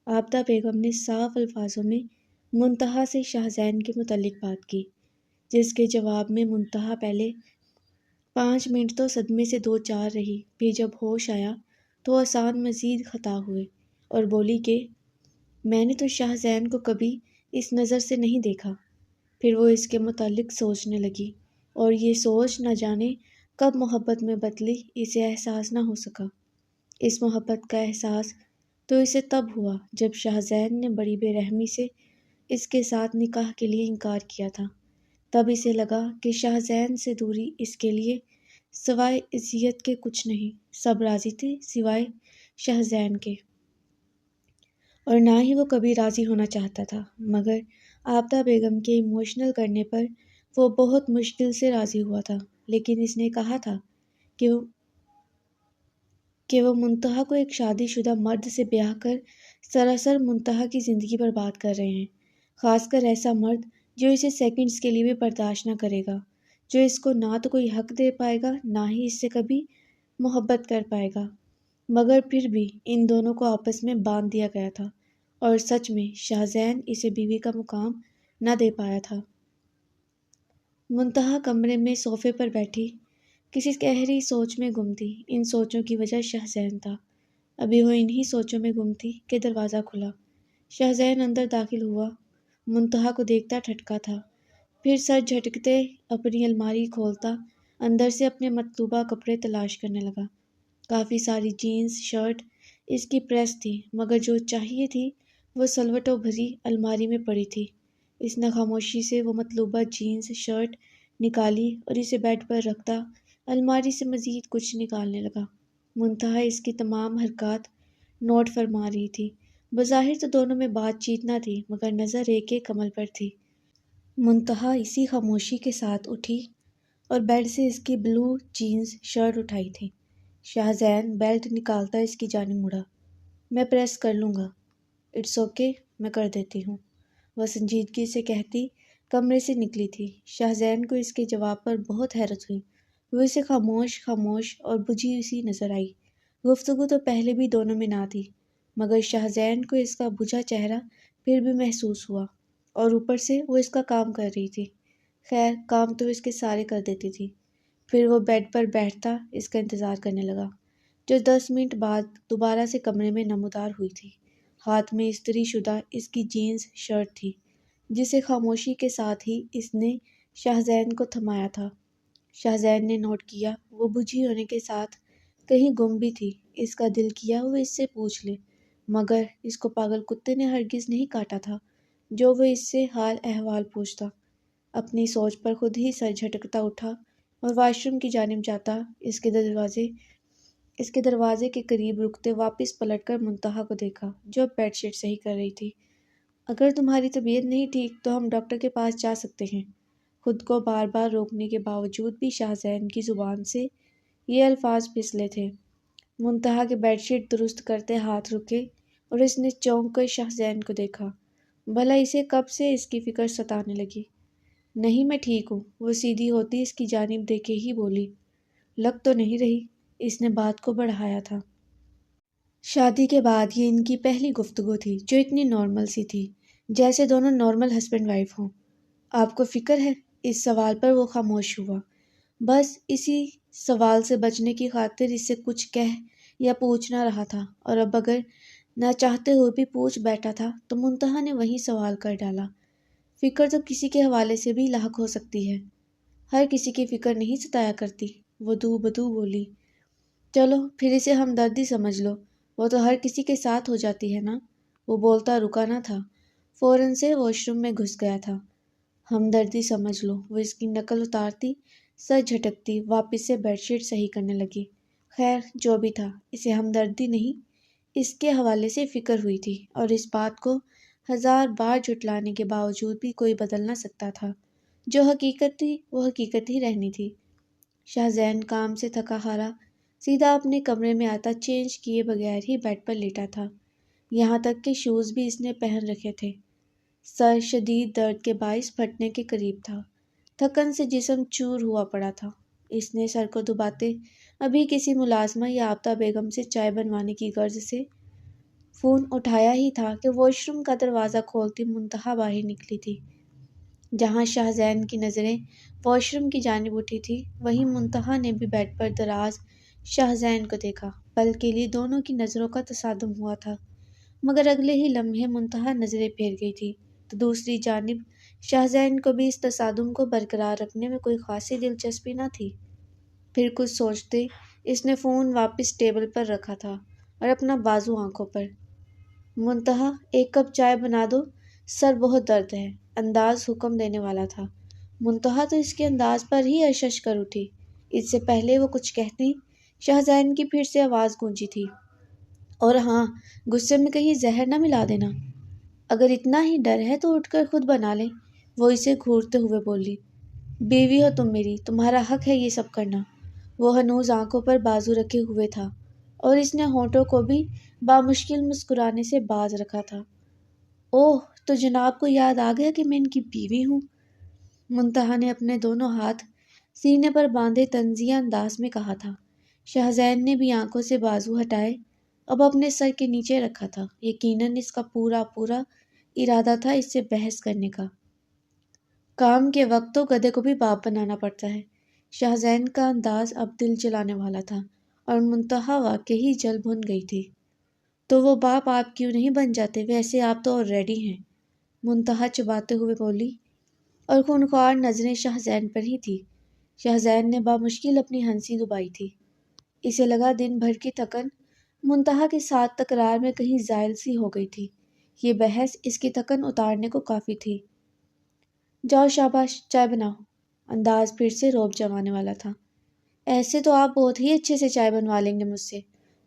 عابدہ بیگم نے صاف الفاظوں میں منتہا سے شاہزین کے متعلق بات کی، جس کے جواب میں منتہا پہلے 5 منٹ تو صدمے سے دو چار رہی، پھر جب ہوش آیا تو آسان مزید خطا ہوئے اور بولی کہ میں نے تو شاہزین کو کبھی اس نظر سے نہیں دیکھا۔ پھر وہ اس کے متعلق سوچنے لگی، اور یہ سوچ نہ جانے کب محبت میں بدلی، اسے احساس نہ ہو سکا۔ اس محبت کا احساس تو اسے تب ہوا جب شاہزین نے بڑی بے رحمی سے اس کے ساتھ نکاح کے لیے انکار کیا تھا۔ تب اسے لگا کہ شاہزین سے دوری اس کے لیے سوائے اذیت کے کچھ نہیں، سب راضی تھے سوائے شاہزین کے، اور نہ ہی وہ کبھی راضی ہونا چاہتا تھا، مگر عابدہ بیگم کے ایموشنل کرنے پر وہ بہت مشکل سے راضی ہوا تھا۔ لیکن اس نے کہا تھا کہ وہ منتہا کو ایک شادی شدہ مرد سے بیاہ کر سراسر منتہا کی زندگی برباد کر رہے ہیں، خاص کر ایسا مرد جو اسے سیکنڈز کے لیے بھی برداشت نہ کرے گا، جو اس کو نہ تو کوئی حق دے پائے گا، نہ ہی اس سے کبھی محبت کر پائے گا۔ مگر پھر بھی ان دونوں کو آپس میں باندھ دیا گیا تھا، اور سچ میں شاہزین اسے بیوی کا مقام نہ دے پایا تھا۔ منتہا کمرے میں صوفے پر بیٹھی کسی گہری سوچ میں گم تھی۔ ان سوچوں کی وجہ شاہزین تھا۔ ابھی وہ انہی سوچوں میں گم تھی کہ دروازہ کھلا۔ شاہزین اندر داخل ہوا، منتہا کو دیکھتا ٹھٹکا تھا، پھر سر جھٹکتے اپنی الماری کھولتا اندر سے اپنے مطلوبہ کپڑے تلاش کرنے لگا۔ کافی ساری جینز شرٹ اس کی پریس تھی، مگر جو چاہیے تھی وہ سلوٹوں بھری الماری میں پڑی تھی۔ اس نے خاموشی سے وہ مطلوبہ جینز شرٹ نکالی اور اسے بیڈ پر رکھتا الماری سے مزید کچھ نکالنے لگا۔ منتہا اس کی تمام حرکات نوٹ فرما رہی تھی۔ بظاہر تو دونوں میں بات چیت نہ تھی، مگر نظر ایک ایک عمل پر تھی۔ منتہا اسی خاموشی کے ساتھ اٹھی اور بیڈ سے اس کی بلو جینز شرٹ اٹھائی تھی۔ شاہزین بیلٹ نکالتا اس کی جانب مڑا۔ میں پریس کر لوں گا۔ اٹس اوکے، میں کر دیتی ہوں، وہ سنجیدگی سے کہتی کمرے سے نکلی تھی۔ شاہزین کو اس کے جواب پر بہت حیرت ہوئی۔ وہ اسے خاموش اور بجھی سی نظر آئی۔ گفتگو تو پہلے بھی دونوں میں نہ تھی، مگر شاہزین کو اس کا بجھا چہرہ پھر بھی محسوس ہوا، اور اوپر سے وہ اس کا کام کر رہی تھی۔ خیر، کام تو اس کے سارے کر دیتی تھی۔ پھر وہ بیڈ پر بیٹھتا اس کا انتظار کرنے لگا، جو 10 منٹ بعد دوبارہ سے کمرے میں نمودار ہوئی تھی۔ ہاتھ میں استری شدہ اس کی جینز شرٹ تھی، جسے خاموشی کے ساتھ ہی اس نے شاہزین کو تھمایا تھا۔ شاہزین نے نوٹ کیا وہ بجھی ہونے کے ساتھ کہیں گم بھی تھی۔ اس کا دل کیا وہ اس سے پوچھ لے، مگر اس کو پاگل کتے نے ہرگز نہیں کاٹا تھا جو وہ اس سے حال احوال پوچھتا۔ اپنی سوچ پر خود ہی سر جھٹکتا اٹھا اور واش روم کی جانب جاتا اس کے دروازے اس کے دروازے کے قریب رکتے واپس پلٹ کر منتہا کو دیکھا جو بیڈ شیٹ صحیح کر رہی تھی۔ اگر تمہاری طبیعت نہیں ٹھیک تو ہم ڈاکٹر کے پاس جا سکتے ہیں۔ خود کو بار بار روکنے کے باوجود بھی شاہزین کی زبان سے یہ الفاظ پھسلے تھے۔ منتہا کے بیڈ شیٹ درست کرتے ہاتھ رکے اور اس نے چونک کر شاہزین کو دیکھا۔ بھلا اسے کب سے اس کی فکر ستانے لگی؟ نہیں، میں ٹھیک ہوں، وہ سیدھی ہوتی اس کی جانب دیکھے ہی بولی۔ لگ تو نہیں رہی۔ اس نے بات کو بڑھایا تھا۔ شادی کے بعد یہ ان کی پہلی گفتگو تھی جو اتنی نارمل سی تھی، جیسے دونوں نارمل ہسبینڈ وائف ہوں۔ آپ کو فکر ہے؟ اس سوال پر وہ خاموش ہوا۔ بس اسی سوال سے بچنے کی خاطر اس سے کچھ کہہ یا پوچھ نہ رہا تھا، اور اب اگر نہ چاہتے ہوئے بھی پوچھ بیٹھا تھا تو منتہا نے وہی سوال کر ڈالا۔ فکر تو کسی کے حوالے سے بھی لاحق ہو سکتی ہے، ہر کسی کی فکر نہیں ستایا کرتی، وہ دو بدو بولی۔ چلو پھر اسے ہمدردی سمجھ لو، وہ تو ہر کسی کے ساتھ ہو جاتی ہے نا۔ وہ بولتا رکا نہ تھا، فوراً سے واش روم میں گھس گیا تھا۔ ہمدردی سمجھ لو، وہ اس کی نقل اتارتی، سر جھٹکتی، واپس سے بیڈ شیٹ صحیح کرنے لگی۔ خیر جو بھی تھا، اسے ہمدردی نہیں، اس کے حوالے سے فکر ہوئی تھی، اور اس بات کو ہزار بار جھٹلانے کے باوجود بھی کوئی بدل نہ سکتا تھا۔ جو حقیقت تھی وہ حقیقت ہی رہنی تھی۔ شاہزین کام سے تھکا ہارا سیدھا اپنے کمرے میں آتا چینج کیے بغیر ہی بیڈ پر لیٹا تھا، یہاں تک کہ شوز بھی اس نے پہن رکھے تھے۔ سر شدید درد کے باعث پھٹنے کے قریب تھا، تھکن سے جسم چور ہوا پڑا تھا۔ اس نے سر کو دباتے ابھی کسی ملازمہ یا آفتہ بیگم سے چائے بنوانے کی غرض سے فون اٹھایا ہی تھا کہ واش روم کا دروازہ کھولتی منتہا باہر نکلی تھی۔ جہاں شاہزین کی نظریں واش روم کی جانب اٹھی تھی، وہیں منتہا نے بھی بیڈ پر دراز شاہزین کو دیکھا۔ پل کے لیے دونوں کی نظروں کا تصادم ہوا تھا، مگر اگلے ہی لمحے منتہا نظریں پھیر گئی تھی تو دوسری جانب شاہزین کو بھی اس تصادم کو برقرار رکھنے میں کوئی خاصی دلچسپی نہ تھی۔ پھر کچھ سوچتے اس نے فون واپس ٹیبل پر رکھا تھا اور اپنا بازو آنکھوں پر۔ منتہا ایک کپ چائے بنا دو، سر بہت درد ہے، انداز حکم دینے والا تھا۔ منتہا تو اس کے انداز پر ہی ارشش کر اٹھی۔ اس سے پہلے وہ کچھ کہتی شاہزین کی پھر سے آواز گونجی تھی، اور ہاں، غصے میں کہیں زہر نہ ملا دینا۔ اگر اتنا ہی ڈر ہے تو اٹھ کر خود بنا لیں، وہ اسے گھورتے ہوئے بولی۔ بیوی ہو تم میری، تمہارا حق ہے یہ سب کرنا۔ وہ ہنوز آنکھوں پر بازو رکھے ہوئے تھا اور اس نے ہونٹوں کو بھی بامشکل مسکرانے سے باز رکھا تھا۔ اوہ، تو جناب کو یاد آ گیا کہ میں ان کی بیوی ہوں؟ منتہا نے اپنے دونوں ہاتھ سینے پر باندھے طنزیہ انداز میں کہا تھا۔ شاہزین نے بھی آنکھوں سے بازو ہٹائے اب اپنے سر کے نیچے رکھا تھا۔ یقیناً اس کا پورا ارادہ تھا اس سے بحث کرنے کا۔ کام کے وقت تو گدھے کو بھی باپ بنانا پڑتا ہے۔ شاہزین کا انداز اب دل جلانے والا تھا اور منتہا واقعی جل بھن گئی تھی۔ تو وہ باپ آپ کیوں نہیں بن جاتے؟ ویسے آپ تو آلریڈی ہیں، منتہا چباتے ہوئے بولی، اور خونخوار نظریں شاہزین پر ہی تھی۔ شاہزین نے بامشکل اپنی ہنسی دبائی تھی۔ اسے لگا دن بھر کی تھکن منتہا کے ساتھ تکرار میں کہیں زائل سی ہو گئی تھی۔ یہ بحث اس کی تھکن اتارنے کو کافی تھی۔ جاؤ شاباش، چائے بناؤ۔ انداز پھر سے روب جمانے والا تھا۔ ایسے تو آپ بہت ہی اچھے سے چائے بنوا لیں گے مجھ سے۔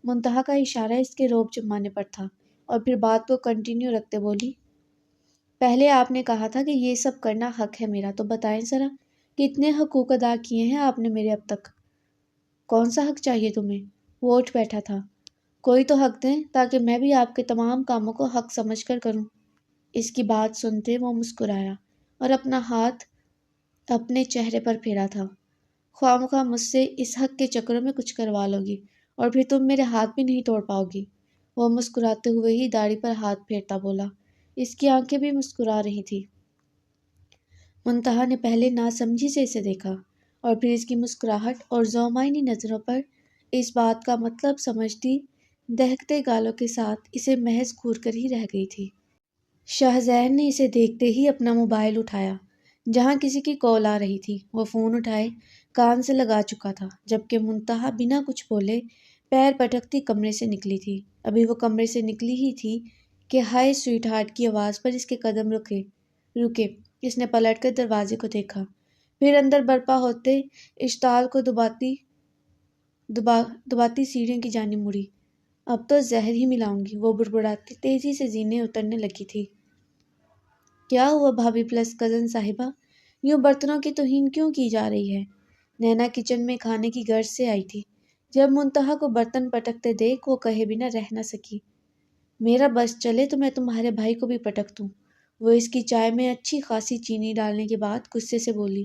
منتہا کا اشارہ اس کے روب جمانے پر تھا، اور پھر بات کو کنٹینیو رکھتے بولی، پہلے آپ نے کہا تھا کہ یہ سب کرنا حق ہے میرا، تو بتائیں ذرا کتنے حقوق ادا کیے ہیں آپ نے میرے اب تک؟ کون سا حق چاہیے تمہیں؟ وہ اٹھ بیٹھا تھا۔ کوئی تو حق دیں تاکہ میں بھی آپ کے تمام کاموں کو حق سمجھ کر کروں۔ اس کی بات سنتے وہ مسکرایا اور اپنا ہاتھ اپنے چہرے پر پھیرا تھا۔ خواہ مخواہ مجھ سے اس حق کے چکروں میں کچھ کروا لو گی اور پھر تم میرے ہاتھ بھی نہیں توڑ پاؤ گی۔ وہ مسکراتے ہوئے ہی داڑھی پر ہاتھ پھیرتا بولا۔ اس کی آنکھیں بھی مسکرا رہی تھی۔ منتہا نے پہلے ناسمجھی سے اسے دیکھا اور پھر اس کی مسکراہٹ اور ذومعنی نظروں پر اس بات کا مطلب سمجھتی دہکتے گالوں کے ساتھ اسے محض گھور کر ہی رہ گئی تھی۔ شاہزین نے اسے دیکھتے ہی اپنا موبائل اٹھایا۔ جہاں کسی کی کال آ رہی تھی وہ فون اٹھائے کان سے لگا چکا تھا، جبکہ منتہا بنا کچھ بولے پیر پٹکتی کمرے سے نکلی تھی۔ ابھی وہ کمرے سے نکلی ہی تھی کہ ہائے سویٹ ہارٹ کی آواز پر اس کے قدم رکے۔ اس نے پلٹ کر دروازے کو دیکھا، پھر اندر برپا ہوتے اشتعال کو دباتی دباتی سیڑھیوں کی جانب مڑی۔ اب تو زہر ہی ملاؤں گی، وہ بڑبڑاتی تیزی سے زینے اترنے لگی تھی۔ کیا ہوا بھابھی پلس کزن صاحبہ، یوں برتنوں کی توہین کیوں کی جا رہی ہے؟ نینا کچن میں کھانے کی غرض سے آئی تھی۔ جب منتہا کو برتن پٹکتے دیکھ وہ کہے بنا رہ نہ سکی۔ میرا بس چلے تو میں تمہارے بھائی کو بھی پٹک دوں۔ وہ اس کی چائے میں اچھی خاصی چینی ڈالنے کے بعد غصے سے بولی۔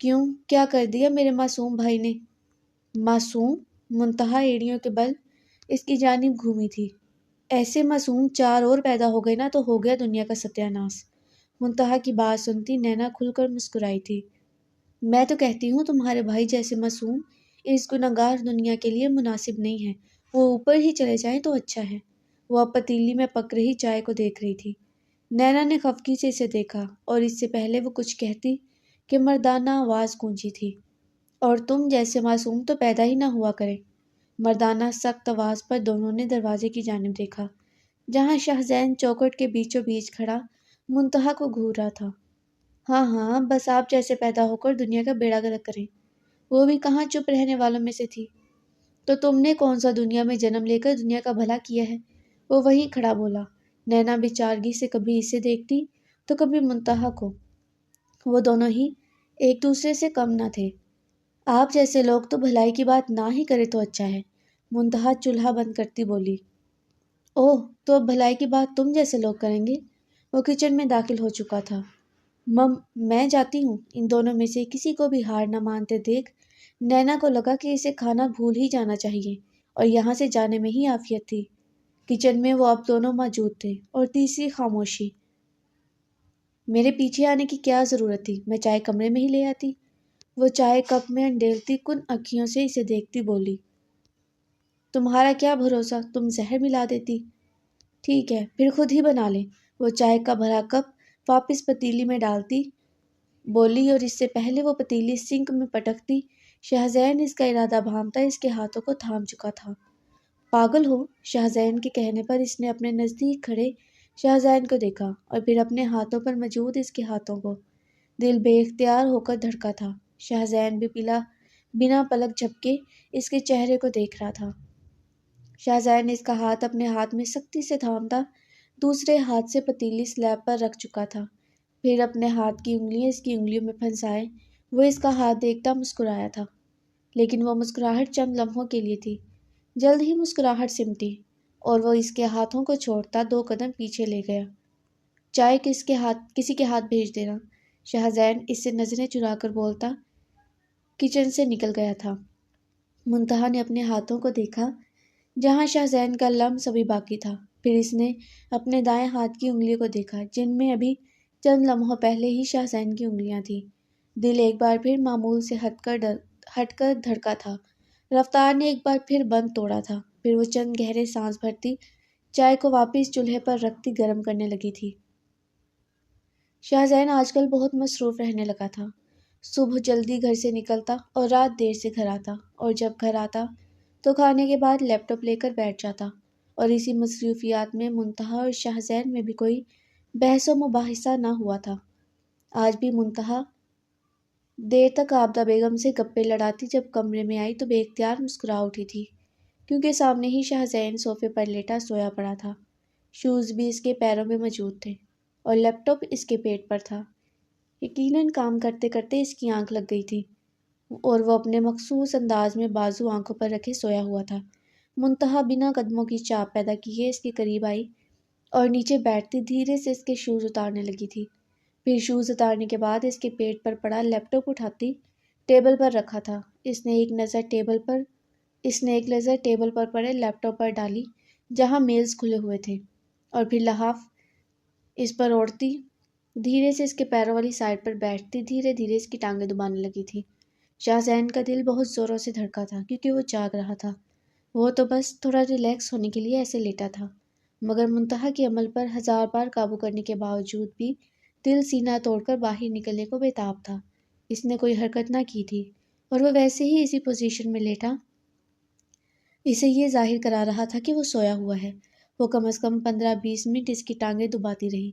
کیوں، کیا کر دیا میرے معصوم بھائی نے؟ معصوم؟ منتہا ایڑیوں کے بل اس کی جانب گھومی تھی۔ ایسے معصوم 4 اور پیدا ہو گئے نا تو ہو گیا دنیا کا ستیہ ناش۔ منتہا کی بات سنتی نینا کھل کر مسکرائی تھی۔ میں تو کہتی ہوں تمہارے بھائی جیسے معصوم اس گنہگار دنیا کے لیے مناسب نہیں ہے، وہ اوپر ہی چلے جائیں تو اچھا ہے۔ وہ اب پتیلی میں پک رہی چائے کو دیکھ رہی تھی۔ نینا نے خفگی سے اسے دیکھا اور اس سے پہلے وہ کچھ کہتی کہ مردانہ آواز گونجی تھی۔ اور تم جیسے معصوم تو پیدا ہی نہ ہوا کریں۔ مردانہ سخت آواز پر دونوں نے دروازے کی جانب دیکھا، جہاں شاہزین چوکھٹ کے بیچوں بیچ کھڑا منتہا کو گھور رہا تھا۔ ہاں ہاں، بس آپ جیسے پیدا ہو کر دنیا کا بیڑا غرق کریں۔ وہ بھی کہاں چپ رہنے والوں میں سے تھی۔ تو تم نے کون سا دنیا میں جنم لے کر دنیا کا بھلا کیا ہے؟ وہ وہیں کھڑا بولا۔ نینا بیچارگی سے کبھی اسے دیکھتی تو کبھی منتہا کو۔ وہ دونوں ہی ایک دوسرے سے کم نہ تھے۔ آپ جیسے لوگ تو بھلائی کی بات نہ ہی کرے تو اچھا ہے، منتہا چولہا بند کرتی بولی۔ اوہ، تو اب بھلائی کی بات تم جیسے لوگ کریں گے؟ وہ کچن میں داخل ہو چکا تھا۔ میں جاتی ہوں۔ ان دونوں میں سے کسی کو بھی ہار نہ مانتے دیکھ نینا کو لگا کہ اسے کھانا بھول ہی جانا چاہیے اور یہاں سے جانے میں ہی عافیت تھی۔ کچن میں وہ اب دونوں موجود تھے اور تیسری خاموشی۔ میرے پیچھے آنے کی کیا ضرورت تھی؟ میں چائے کمرے میں ہی لے آتی۔ وہ چائے کپ میں انڈیلتی کن اکھیوں سے اسے دیکھتی بولی۔ تمہارا کیا بھروسہ، تم زہر ملا دیتی۔ ٹھیک ہے، پھر خود ہی بنا لیں۔ وہ چائے کا بھرا کپ واپس پتیلی میں ڈالتی بولی اور اس سے پہلے وہ پتیلی سنک میں پٹکتی شاہزین اس کا ارادہ بھانتا اس کے ہاتھوں کو تھام چکا تھا۔ پاگل ہو؟ شاہزین کے کہنے پر اس نے اپنے نزدیک کھڑے شاہزین کو دیکھا اور پھر اپنے ہاتھوں پر موجود اس کے ہاتھوں کو۔ دل بے اختیار ہو کر دھڑکا تھا۔ شاہزین بھی بنا پلک جھپکے اس کے چہرے کو دیکھ رہا تھا۔ شاہزین اس کا ہاتھ اپنے ہاتھ میں سختی سے تھامتا دوسرے ہاتھ سے پتیلی سلیب پر رکھ چکا تھا۔ پھر اپنے ہاتھ کی انگلیاں اس کی انگلیوں میں پھنسائے وہ اس کا ہاتھ دیکھتا مسکرایا تھا، لیکن وہ مسکراہٹ چند لمحوں کے لیے تھی۔ جلد ہی مسکراہٹ سمٹی اور وہ اس کے ہاتھوں کو چھوڑتا 2 قدم پیچھے لے گیا۔ چائے کسی کے ہاتھ بھیج دینا، شاہزین اس سے نظریں چرا کر بولتا کچن سے نکل گیا تھا۔ منتہا نے اپنے ہاتھوں کو دیکھا جہاں شاہزین کا لمس ابھی باقی تھا۔ پھر اس نے اپنے دائیں ہاتھ کی انگلیوں کو دیکھا جن میں ابھی چند لمحوں پہلے ہی شاہزین کی انگلیاں تھیں۔ دل ایک بار پھر معمول سے ہٹ کر دھڑکا تھا۔ رفتار نے ایک بار پھر بند توڑا تھا۔ پھر وہ چند گہرے سانس بھرتی چائے کو واپس چولہے پر رکھتی گرم کرنے لگی تھی۔ شاہزین آج کل بہت مصروف رہنے لگا تھا۔ صبح جلدی گھر سے نکلتا اور رات دیر سے گھر آتا، اور جب گھر آتا تو کھانے کے بعد لیپ ٹاپ لے کر بیٹھ جاتا، اور اسی مصروفیات میں منتہا اور شاہزین میں بھی کوئی بحث و مباحثہ نہ ہوا تھا۔ آج بھی منتہا دیر تک عابدہ بیگم سے گپے لڑاتی جب کمرے میں آئی تو بے اختیار مسکرا اٹھی تھی، کیونکہ سامنے ہی شاہزین صوفے پر لیٹا سویا پڑا تھا۔ شوز بھی اس کے پیروں میں موجود تھے اور لیپ ٹاپ اس کے پیٹ پر تھا۔ یقیناً کام کرتے کرتے اس کی آنکھ لگ گئی تھی اور وہ اپنے مخصوص انداز میں بازو آنکھوں پر رکھے سویا ہوا تھا۔ منتہا بنا قدموں کی چاپ پیدا کیے اس کے قریب آئی اور نیچے بیٹھتی دھیرے سے اس کے شوز اتارنے لگی تھی۔ پھر شوز اتارنے کے بعد اس کے پیٹ پر پڑا لیپ ٹاپ اٹھاتی ٹیبل پر رکھا تھا۔ اس نے ایک نظر ٹیبل پر پڑے لیپ ٹاپ پر ڈالی جہاں میلز کھلے ہوئے تھے، اور پھر لحاف اس پر اوڑھتی دھیرے سے اس کے پیروں والی سائڈ پر بیٹھتی دھیرے دھیرے اس کی ٹانگیں دبانے لگی تھی۔ شاہزین کا دل بہت زوروں سے دھڑکا تھا کیونکہ وہ جاگ رہا تھا۔ وہ تو بس تھوڑا ریلیکس ہونے کے لیے ایسے لیٹا تھا، مگر منتہا کے عمل پر 1000 بار قابو کرنے کے باوجود بھی دل سینہ توڑ کر باہر نکلنے کو بےتاب تھا۔ اس نے کوئی حرکت نہ کی تھی اور وہ ویسے ہی اسی پوزیشن میں لیٹا اسے یہ ظاہر کرا رہا تھا کہ وہ سویا ہوا ہے۔ وہ کم از کم 15-20 منٹ اس کی ٹانگیں دباتی رہی،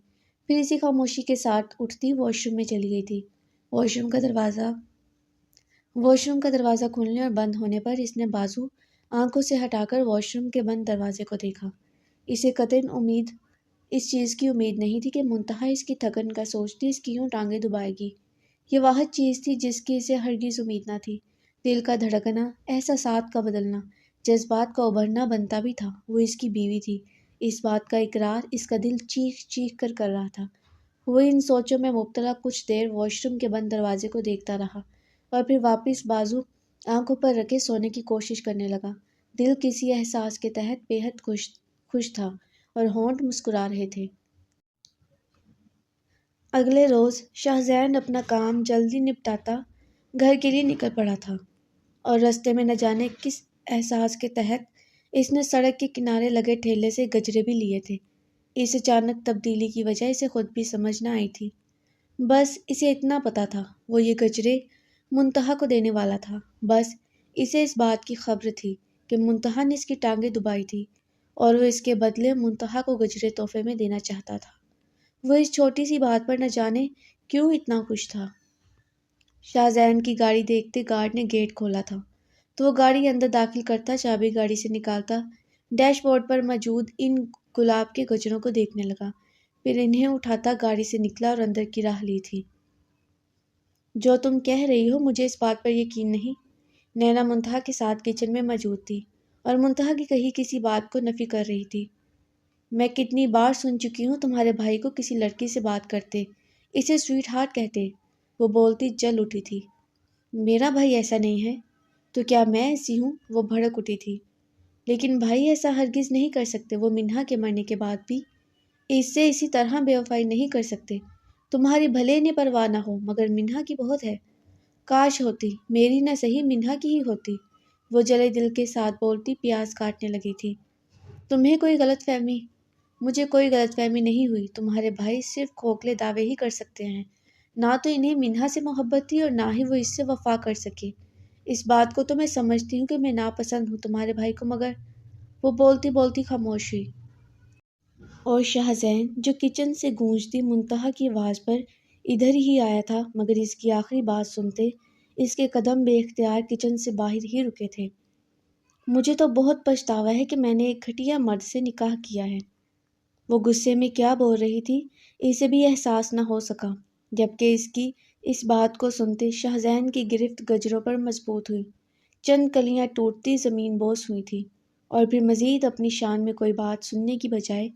پھر اسی خاموشی کے ساتھ اٹھتی واش روم میں چلی گئی تھی۔ واش روم کا دروازہ واش روم کا دروازہ کھلنے اور بند ہونے پر اس نے بازو آنکھوں سے ہٹا کر واش روم کے بند دروازے کو دیکھا۔ اسے قطعاً اس چیز کی امید نہیں تھی کہ منتہا اس کی تھکن کا سوچتی اس کی یوں ٹانگیں دبائے گی۔ یہ واحد چیز تھی جس کی اسے ہرگز امید نہ تھی۔ دل کا دھڑکنا، احساسات کا بدلنا، جذبات کا ابھرنا بنتا بھی تھا۔ وہ اس کی بیوی تھی، اس بات کا اقرار اس کا دل چیخ چیخ کر رہا تھا۔ وہ ان سوچوں میں مبتلا کچھ دیر واش روم کے بند دروازے کو دیکھتا رہا اور پھر واپس بازو آنکھوں پر رکھے سونے کی کوشش کرنے لگا۔ دل کسی احساس کے تحت بے حد خوش تھا اور ہونٹ مسکرا رہے تھے۔ اگلے روز شاہزین اپنا کام جلدی نپٹاتا گھر کے لیے نکل پڑا تھا اور رستے میں نہ جانے کس احساس کے تحت اس نے سڑک کے کنارے لگے ٹھیلے سے گجرے بھی لیے تھے۔ اس اچانک تبدیلی کی وجہ اسے خود بھی سمجھ نہ آئی تھی۔ بس اسے اتنا پتا تھا وہ یہ گجرے منتہا کو دینے والا تھا۔ بس اسے اس بات کی خبر تھی کہ منتہا نے اس کی ٹانگیں دبائی تھی اور وہ اس کے بدلے منتہا کو گجرے تحفے میں دینا چاہتا تھا۔ وہ اس چھوٹی سی بات پر نہ جانے کیوں اتنا خوش تھا۔ شاہزین کی گاڑی دیکھتے گارڈ نے گیٹ کھولا تھا تو وہ گاڑی اندر داخل کرتا، چابی گاڑی سے نکالتا، ڈیش بورڈ پر موجود ان گلاب کے گجروں کو دیکھنے لگا، پھر انہیں اٹھاتا گاڑی سے نکلا اور اندر کی راہ لی تھی۔ جو تم کہہ رہی ہو مجھے اس بات پر یقین نہیں۔ نینا منتہا کے ساتھ کچن میں موجود تھی اور منتہا کی کہی کسی بات کو نفی کر رہی تھی۔ میں کتنی بار سن چکی ہوں تمہارے بھائی کو کسی لڑکی سے بات کرتے، اسے سویٹ ہارٹ کہتے، وہ بولتی جل اٹھی تھی۔ میرا بھائی ایسا نہیں ہے تو کیا میں ایسی ہوں؟ وہ بھڑک اٹھی تھی۔ لیکن بھائی ایسا ہرگز نہیں کر سکتے، وہ منہا کے مرنے کے بعد بھی اس سے اسی طرح بے وفائی نہیں کر سکتے۔ تمہاری بھلے انہیں پرواہ نہ ہو مگر منہا کی بہت ہے۔ کاش ہوتی، میری نہ صحیح منہا کی ہی ہوتی، وہ جلے دل کے ساتھ بولتی پیاز کاٹنے لگی تھی۔ تمہیں کوئی غلط فہمی؟ مجھے کوئی غلط فہمی نہیں ہوئی، تمہارے بھائی صرف کھوکھلے دعوے ہی کر سکتے ہیں۔ نہ تو انہیں منہا سے محبت تھی اور نہ ہی وہ اس سے وفا کر سکے۔ اس بات کو تو میں سمجھتی ہوں کہ میں ناپسند ہوں تمہارے بھائی کو، مگر وہ بولتی بولتی خاموش ہوئی۔ اور شاہزین جو کچن سے گونجتی منتہا کی آواز پر ادھر ہی آیا تھا مگر اس کی آخری بات سنتے اس کے قدم بے اختیار کچن سے باہر ہی رکے تھے۔ مجھے تو بہت پچھتاوا ہے کہ میں نے ایک گھٹیا مرد سے نکاح کیا ہے۔ وہ غصے میں کیا بول رہی تھی اسے بھی احساس نہ ہو سکا، جبکہ اس کی اس بات کو سنتے شاہزین کی گرفت گجروں پر مضبوط ہوئی، چند کلیاں ٹوٹتی زمین بوس ہوئی تھی، اور پھر مزید اپنی شان میں کوئی بات سننے کی بجائے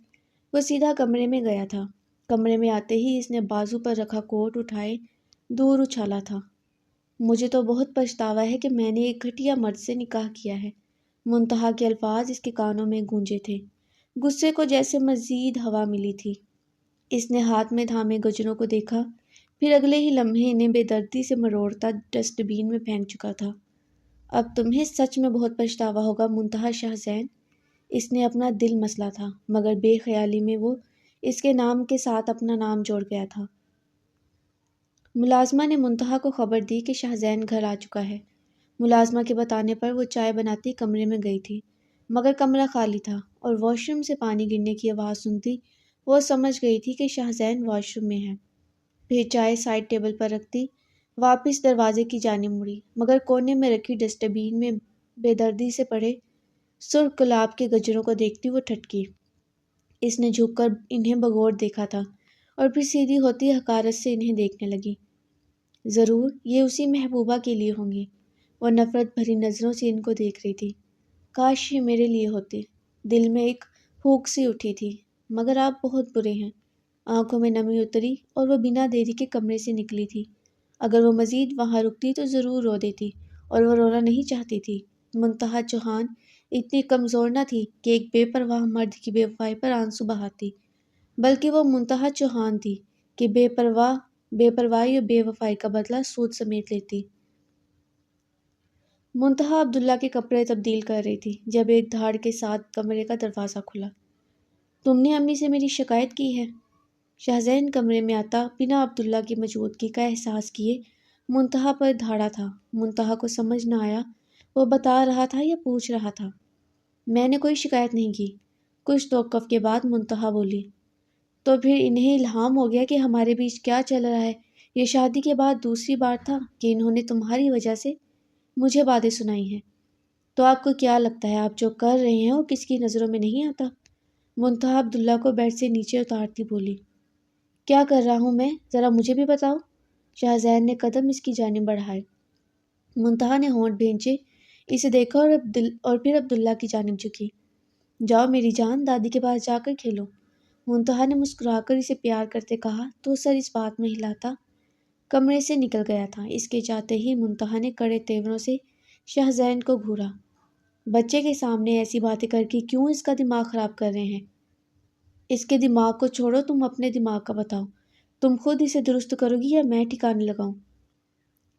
وہ سیدھا کمرے میں گیا تھا۔ کمرے میں آتے ہی اس نے بازو پر رکھا کوٹ اٹھائے دور اچھالا تھا۔ مجھے تو بہت پچھتاوا ہے کہ میں نے ایک گھٹیا مرد سے نکاح کیا ہے۔ منتہا کے الفاظ اس کے کانوں میں گونجے تھے، غصے کو جیسے مزید ہوا ملی تھی۔ اس نے ہاتھ میں تھامے گجروں کو دیکھا، پھر اگلے ہی لمحے انہیں بے دردی سے مروڑتا ڈسٹ بین میں پھینک چکا تھا۔ اب تمہیں سچ میں بہت پچھتاوا ہوگا منتہا شاہزین، اس نے اپنا دل مسلا تھا، مگر بے خیالی میں وہ اس کے نام کے ساتھ اپنا نام جوڑ گیا تھا۔ ملازمہ نے منتہا کو خبر دی کہ شاہزین گھر آ چکا ہے۔ ملازمہ کے بتانے پر وہ چائے بناتی کمرے میں گئی تھی، مگر کمرہ خالی تھا اور واش روم سے پانی گرنے کی آواز سنتی وہ سمجھ گئی تھی کہ شاہزین واش روم میں ہے۔ پھر چائے سائڈ ٹیبل پر رکھتی واپس دروازے کی جانب مڑی، مگر کونے میں رکھی ڈسٹ بین میں بے دردی سے پڑے سرخ گلاب کے گجروں کو دیکھتی وہ ٹھٹکی۔ اس نے جھک کر انہیں بغور دیکھا تھا اور پھر سیدھی ہوتی حقارت سے انہیں دیکھنے لگی۔ ضرور یہ اسی محبوبہ کے لیے ہوں گی، وہ نفرت بھری نظروں سے ان کو دیکھ رہی تھی۔ کاش یہ میرے لیے ہوتے، دل میں ایک پھونک سی اٹھی تھی، مگر آپ بہت برے ہیں۔ آنکھوں میں نمی اتری اور وہ بنا دیری کے کمرے سے نکلی تھی۔ اگر وہ مزید وہاں رکتی تو ضرور رو دیتی، اور وہ رونا نہیں چاہتی تھی۔ منتہا چوہان اتنی کمزور نہ تھی کہ ایک بے پرواہ مرد کی بے وفائی پر آنسو بہاتی، بلکہ وہ منتہا چوہان تھی کہ بے پرواہی اور بے وفائی کا بدلہ سود سمیت لیتی۔ منتہا عبداللہ کے کپڑے تبدیل کر رہی تھی جب ایک دھاڑ کے ساتھ کمرے کا دروازہ کھلا۔ تم نے امی سے میری شکایت کی ہے؟ شاہزین کمرے میں آتا بنا عبداللہ کی موجودگی کا احساس کیے منتہا پر دھاڑا تھا۔ منتہا کو سمجھ نہ آیا وہ بتا رہا تھا یا پوچھ رہا تھا۔ میں نے کوئی شکایت نہیں کی، کچھ توقف کے بعد منتہا بولی۔ تو پھر انہیں الہام ہو گیا کہ ہمارے بیچ کیا چل رہا ہے۔ یہ شادی کے بعد دوسری بار تھا کہ انہوں نے تمہاری وجہ سے مجھے باتیں سنائی ہیں۔ تو آپ کو کیا لگتا ہے آپ جو کر رہے ہیں وہ کس کی نظروں میں نہیں آتا؟ منتہا عبداللہ کو بیڈ سے نیچے اتارتی بولی۔ کیا کر رہا ہوں میں، ذرا مجھے بھی بتاؤ۔ شاہزین نے قدم اس کی جانب بڑھائے۔ منتہا نے ہونٹ بھینچے اسے دیکھا اور پھر عبداللہ کی جانب جھکی۔ جاؤ میری جان، دادی کے پاس جا کر کھیلو۔ منتہا نے مسکرا کر اسے پیار کرتے کہا تو سر اس بات میں ہلاتا کمرے سے نکل گیا تھا۔ اس کے جاتے ہی منتہا نے کڑے تیوروں سے شاہزین کو گھورا۔ بچے کے سامنے ایسی باتیں کر کے کیوں اس کا دماغ خراب کر رہے ہیں؟ اس کے دماغ کو چھوڑو، تم اپنے دماغ کا بتاؤ۔ تم خود اسے درست کرو گی یا میں ٹھکانے لگاؤں؟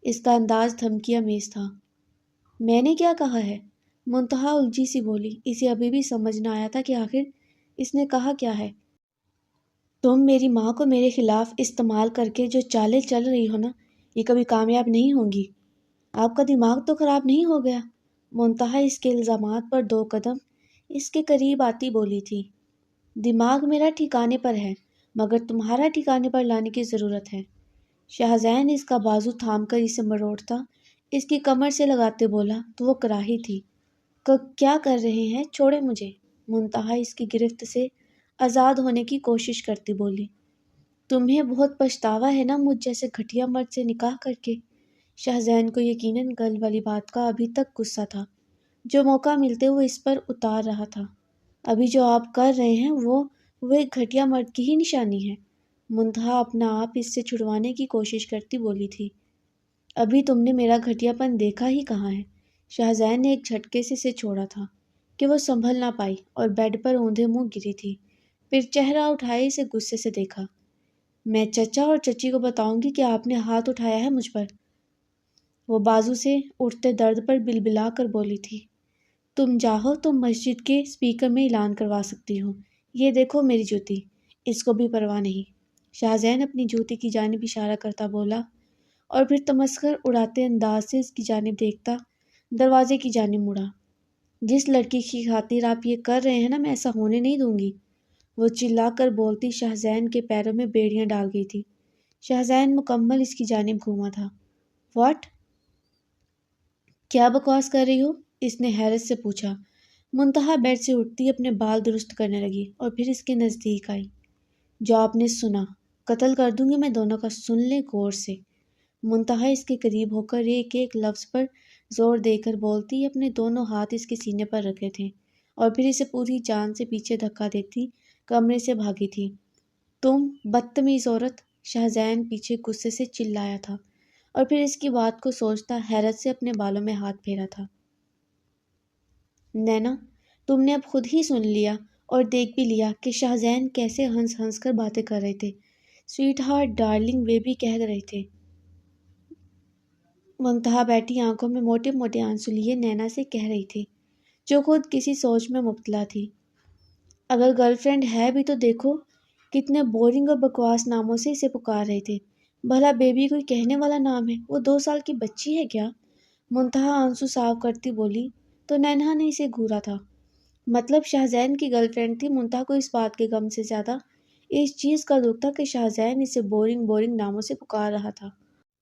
اس کا انداز دھمکی آمیز تھا۔ میں نے کیا کہا ہے؟ منتہا الجھی سی بولی۔ اسے ابھی بھی سمجھ نہ آیا تھا کہ آخر اس نے کہا کیا ہے۔ تم میری ماں کو میرے خلاف استعمال کر کے جو چالیں چل رہی ہو نا، یہ کبھی کامیاب نہیں ہوں گی۔ آپ کا دماغ تو خراب نہیں ہو گیا؟ منتہا اس کے الزامات پر 2 قدم اس کے قریب آتی بولی تھی۔ دماغ میرا ٹھکانے پر ہے، مگر تمہارا ٹھکانے پر لانے کی ضرورت ہے۔ شاہزین اس کا بازو تھام کر اسے مروڑتا اس کی کمر سے لگاتے بولا تو وہ کراہی تھی۔ کیا کر رہے ہیں؟ چھوڑے مجھے۔ منتہا اس کی گرفت سے آزاد ہونے کی کوشش کرتی بولی۔ تمہیں بہت پچھتاوا ہے نا مجھ جیسے گھٹیا مرد سے نکاح کر کے؟ شاہزین کو یقیناً کل والی بات کا ابھی تک غصہ تھا جو موقع ملتے وہ اس پر اتار رہا تھا۔ ابھی جو آپ کر رہے ہیں وہ ایک گھٹیا مرد کی ہی نشانی ہے۔ منتہا اپنا آپ اس سے چھڑوانے کی کوشش کرتی بولی تھی۔ ابھی تم نے میرا گھٹیا پن دیکھا ہی کہاں ہے؟ شاہزین نے ایک جھٹکے سے اسے چھوڑا تھا کہ وہ سنبھل نہ پائی اور بیڈ پر اوندھے منہ گری تھی۔ پھر چہرہ اٹھائے اسے غصے سے دیکھا۔ میں چچا اور چچی کو بتاؤں گی کہ آپ نے ہاتھ اٹھایا ہے مجھ پر۔ وہ بازو سے اٹھتے درد پر بلبلا کر بولی تھی۔ تم چاہو تو مسجد کے اسپیکر میں اعلان کروا سکتی ہو، یہ دیکھو میری جوتی، اس کو بھی پرواہ نہیں۔ شاہزین اپنی جوتی کی جانب اشارہ کرتا بولا اور پھر تمسخر اڑاتے انداز سے اس کی جانب دیکھتا دروازے کی جانب مڑا۔ جس لڑکی کی خاطر آپ یہ کر رہے ہیں نا، میں ایسا ہونے نہیں دوں گی۔ وہ چلا کر بولتی شاہزین کے پیروں میں بیڑیاں ڈال گئی تھی۔ شاہزین مکمل اس کی جانب گھوما تھا۔ واٹ؟ کیا بکواس کر رہی ہو؟ اس نے حیرت سے پوچھا۔ منتہا بیڈ سے اٹھتی اپنے بال درست کرنے لگی اور پھر اس کے نزدیک آئی۔ جو آپ نے سنا، قتل کر دوں گی میں دونوں کا، سن لیں غور سے۔ منتہا اس کے قریب ہو کر ایک ایک لفظ پر زور دے کر بولتی اپنے دونوں ہاتھ اس کے سینے پر رکھے تھے اور پھر اسے پوری جان سے پیچھے دھکا دیتی کمرے سے بھاگی تھی۔ تم بدتمیز عورت! شاہزین پیچھے غصے سے چلایا تھا اور پھر اس کی بات کو سوچتا حیرت سے اپنے بالوں میں ہاتھ پھیرا تھا۔ نینا، تم نے اب خود ہی سن لیا اور دیکھ بھی لیا کہ شاہزین کیسے ہنس ہنس کر باتیں کر رہے تھے۔ سویٹ ہارٹ، ڈارلنگ، بیبی کہہ رہے تھے۔ منتہا بیٹھی آنکھوں میں موٹے موٹے آنسو لیے نینا سے کہہ رہی تھی جو خود کسی سوچ میں مبتلا تھی۔ اگر گرل فرینڈ ہے بھی تو دیکھو کتنے بورنگ اور بکواس ناموں سے اسے پکار رہے تھے۔ بھلا بیبی کوئی کہنے والا نام ہے؟ وہ 2 سال کی بچی ہے کیا؟ منتہا آنسو صاف کرتی بولی تو نینا نے اسے گھورا تھا۔ مطلب شاہزین کی گرل فرینڈ تھی۔ منتہا کو اس بات کے غم سے زیادہ اس چیز کا دکھ تھا کہ شاہزین اسے بورنگ ناموں سے پکار رہا تھا۔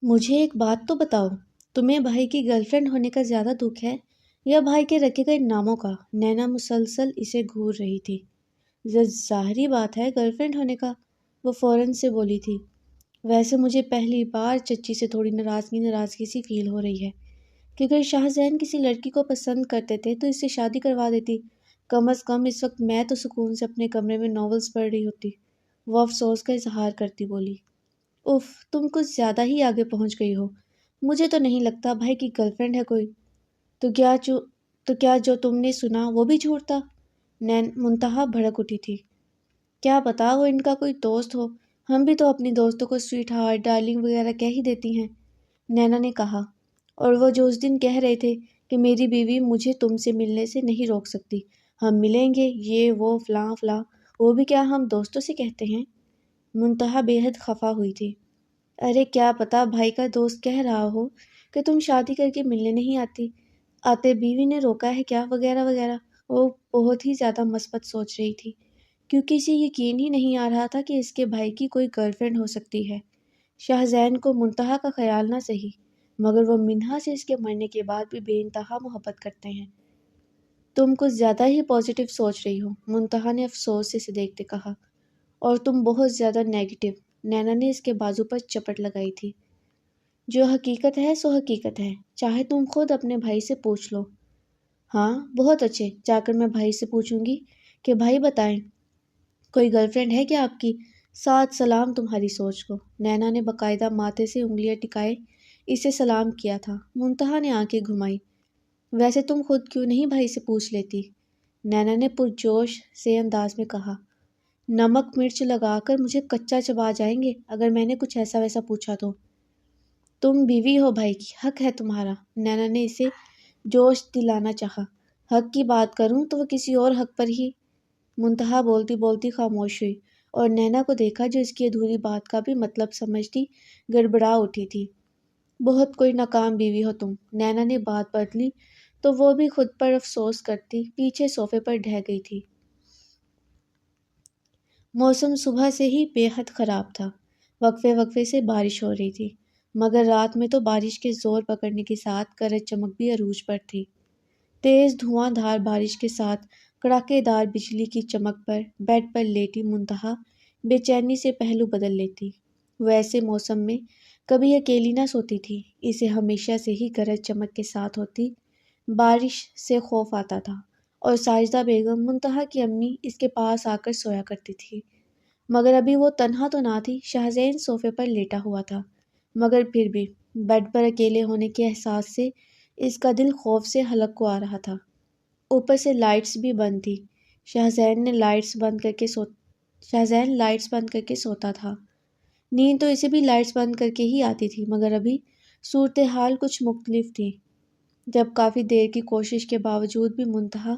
مجھے ایک بات تو بتاؤ، تمہیں بھائی کی گرل فرینڈ ہونے کا زیادہ دکھ ہے یا بھائی کے رکھے گئے ناموں کا؟ نینا مسلسل اسے گھور رہی تھی۔ ظاہری بات ہے گرل فرینڈ ہونے کا، وہ فوراً سے بولی تھی۔ ویسے مجھے پہلی بار چچی سے تھوڑی ناراضگی سی فیل ہو رہی ہے کہ اگر شاہزین کسی لڑکی کو پسند کرتے تھے تو اس سے شادی کروا دیتی۔ کم از کم اس وقت میں تو سکون سے اپنے کمرے میں ناولز پڑھ رہی ہوتی۔ وہ افسوس کا اظہار کرتی بولی۔ اف، تم کچھ زیادہ ہی آگے پہنچ گئی ہو۔ مجھے تو نہیں لگتا بھائی کی گرل فرینڈ ہے کوئی۔ تو کیا جو تم نے سنا وہ بھی جھوٹ تھا؟ منتہا بھڑک اٹھی تھی۔ کیا پتا وہ ان کا کوئی دوست ہو، ہم بھی تو اپنی دوستوں کو سویٹ ہارٹ، ڈارلنگ وغیرہ کہہ ہی دیتی ہیں، نینا نے کہا۔ اور وہ جو اس دن کہہ رہے تھے کہ میری بیوی مجھے تم سے ملنے سے نہیں روک سکتی، ہم ملیں گے، یہ وہ فلاں فلاں، وہ بھی کیا ہم دوستوں سے کہتے ہیں؟ منتہا بے حد خفا ہوئی تھی۔ ارے کیا پتا بھائی کا دوست کہہ رہا ہو کہ تم شادی کر کے ملنے نہیں آتے بیوی نے روکا ہے کیا وغیرہ وغیرہ۔ وہ بہت ہی زیادہ مثبت سوچ رہی تھی کیونکہ اسے یقین ہی نہیں آ رہا تھا کہ اس کے بھائی کی کوئی گرل فرینڈ ہو سکتی ہے۔ شاہزین کو منتہا کا خیال نہ سہی، مگر وہ منہا سے اس کے مرنے کے بعد بھی بے انتہا محبت کرتے ہیں۔ تم کچھ زیادہ ہی پازیٹیو سوچ رہی ہو، منتہا نے افسوس سے اسے دیکھتے کہا۔ اور تم بہت زیادہ نیگیٹو، نینا نے اس کے بازو پر چپٹ لگائی تھی۔ جو حقیقت ہے سو حقیقت ہے، چاہے تم خود اپنے بھائی سے پوچھ لو۔ ہاں بہت اچھے، جا کر میں بھائی سے پوچھوں گی کہ بھائی بتائیں، کوئی گرل فرینڈ ہے کیا آپ کی؟ ساتھ سلام تمہاری سوچ کو۔ نینا نے باقاعدہ ماتھے سے انگلیاں ٹکائے اسے سلام کیا تھا۔ منتہا نے آنکھیں گھمائی۔ ویسے تم خود کیوں نہیں بھائی سے پوچھ لیتی؟ نینا نے پرجوش سے انداز میں کہا۔ نمک مرچ لگا کر مجھے کچا چبا جائیں گے اگر میں نے کچھ ایسا ویسا پوچھا تو۔ تم بیوی ہو بھائی کی، حق ہے تمہارا، نینا نے اسے جوش دلانا چاہا۔ حق کی بات کروں تو وہ کسی اور حق پر ہی۔ منتہا بولتی بولتی خاموش ہوئی اور نینا کو دیکھا جو اس کی ادھوری بات کا بھی مطلب سمجھتی گڑبڑا اٹھی تھی۔ بہت کوئی ناکام بیوی ہو تم، نینا نے بات بدلی تو وہ بھی خود پر افسوس کرتی پیچھے صوفے پر ڈھہ گئی تھی۔ موسم صبح سے ہی بے حد خراب تھا، وقفے وقفے سے بارش ہو رہی تھی، مگر رات میں تو بارش کے زور پکڑنے کے ساتھ گرج چمک بھی عروج پر تھی۔ تیز دھواں دھار بارش کے ساتھ کڑاکے دار بجلی کی چمک پر بیڈ پر لیٹی منتہا بے چینی سے پہلو بدل لیتی۔ وہ ایسے موسم میں کبھی اکیلی نہ سوتی تھی، اسے ہمیشہ سے ہی گرج چمک کے ساتھ ہوتی بارش سے خوف آتا تھا، اور ساجدہ بیگم منتہا کی امی اس کے پاس آ کر سویا کرتی تھی۔ مگر ابھی وہ تنہا تو نہ تھی، شاہزین صوفے پر لیٹا ہوا تھا، مگر پھر بھی بیڈ پر اکیلے ہونے کے احساس سے اس کا دل خوف سے حلق کو آ رہا تھا۔ اوپر سے لائٹس بھی بند تھی۔ شاہزین لائٹس بند کر کے سوتا تھا۔ نیند تو اسے بھی لائٹس بند کر کے ہی آتی تھی، مگر ابھی صورتحال کچھ مختلف تھی۔ جب کافی دیر کی کوشش کے باوجود بھی منتہا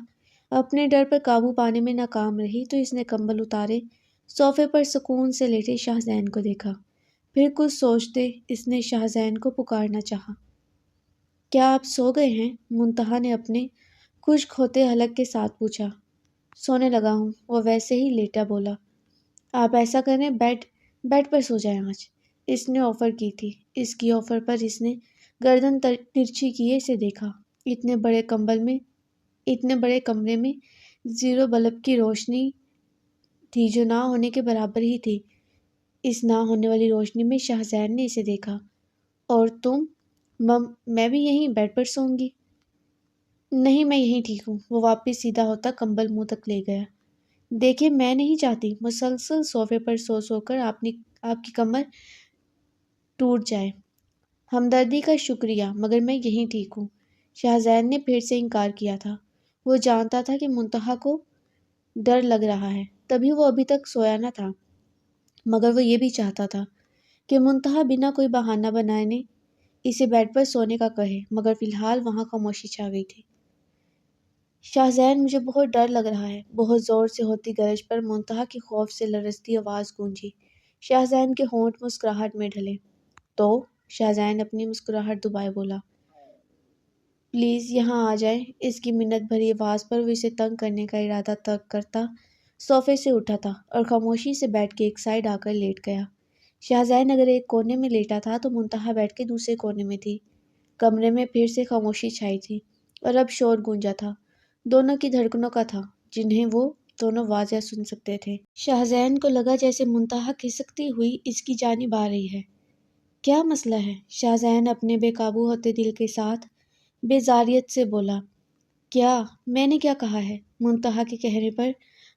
اپنے ڈر پر قابو پانے میں ناکام رہی تو اس نے کمبل اتارے صوفے پر سکون سے لیٹے شاہزین کو دیکھا۔ پھر کچھ سوچتے اس نے شاہزین کو پکارنا چاہا۔ کیا آپ سو گئے ہیں؟ منتہا نے اپنے خشک ہوتے حلق کے ساتھ پوچھا۔ سونے لگا ہوں، وہ ویسے ہی لیٹا بولا۔ آپ ایسا کریں، بیڈ پر سو جائیں آج، اس نے آفر کی تھی۔ اس کی آفر پر اس نے گردن ترچھی کیے اسے دیکھا۔ اتنے بڑے کمرے میں زیرو بلب کی روشنی تھی جو نہ ہونے کے برابر ہی تھی۔ اس نہ ہونے والی روشنی میں شاہزین نے اسے دیکھا۔ اور تم؟ میں بھی یہیں بیڈ پر سوں گی۔ نہیں میں یہیں ٹھیک ہوں، وہ واپس سیدھا ہوتا کمبل منہ تک لے گیا۔ دیکھیں میں نہیں چاہتی مسلسل صوفے پر سو سو کر آپ کی کمر ٹوٹ جائے۔ ہمدردی کا شکریہ، مگر میں یہیں ٹھیک ہوں۔ شاہزین نے پھر سے انکار کیا تھا۔ وہ جانتا تھا کہ منتہا کو ڈر لگ رہا ہے، تبھی وہ ابھی تک سویا نہ تھا، مگر وہ یہ بھی چاہتا تھا کہ منتہا بنا کوئی بہانہ بنانے اسے بیڈ پر سونے کا کہے، مگر فی الحال وہاں خاموشی چھا گئی تھی۔ شاہزین مجھے بہت ڈر لگ رہا ہے، بہت زور سے ہوتی گرج پر منتہا کی خوف سے لرزتی آواز گونجی۔ شاہزین کے ہونٹ مسکراہٹ میں ڈھلے۔ تو شاہزین اپنی مسکراہٹ دبائے بولا، پلیز یہاں آ جائیں۔ اس کی منت بھری آواز پر وہ اسے تنگ کرنے کا ارادہ ترک کرتا صوفے سے اٹھا تھا اور خاموشی سے بیڈ کے ایک سائڈ آ کر لیٹ گیا۔ شاہزین اگر ایک کونے میں لیٹا تھا تو منتہا بیڈ کے دوسرے کونے میں تھی۔ کمرے میں پھر سے خاموشی چھائی تھی اور اب شور گونجا تھا، دونوں کی دھڑکنوں کا تھا، جنہیں وہ دونوں واضح سن سکتے تھے۔ شاہزین کو لگا جیسے منتہا کھسکتی ہوئی اس کی جانب آ رہی ہے۔ کیا مسئلہ ہے؟ شاہزین اپنے بے قابو ہوتے دل کے ساتھ بیزاریت سے بولا۔ کیا؟ میں نے کیا کہا ہے؟ منتہا کے کہنے پر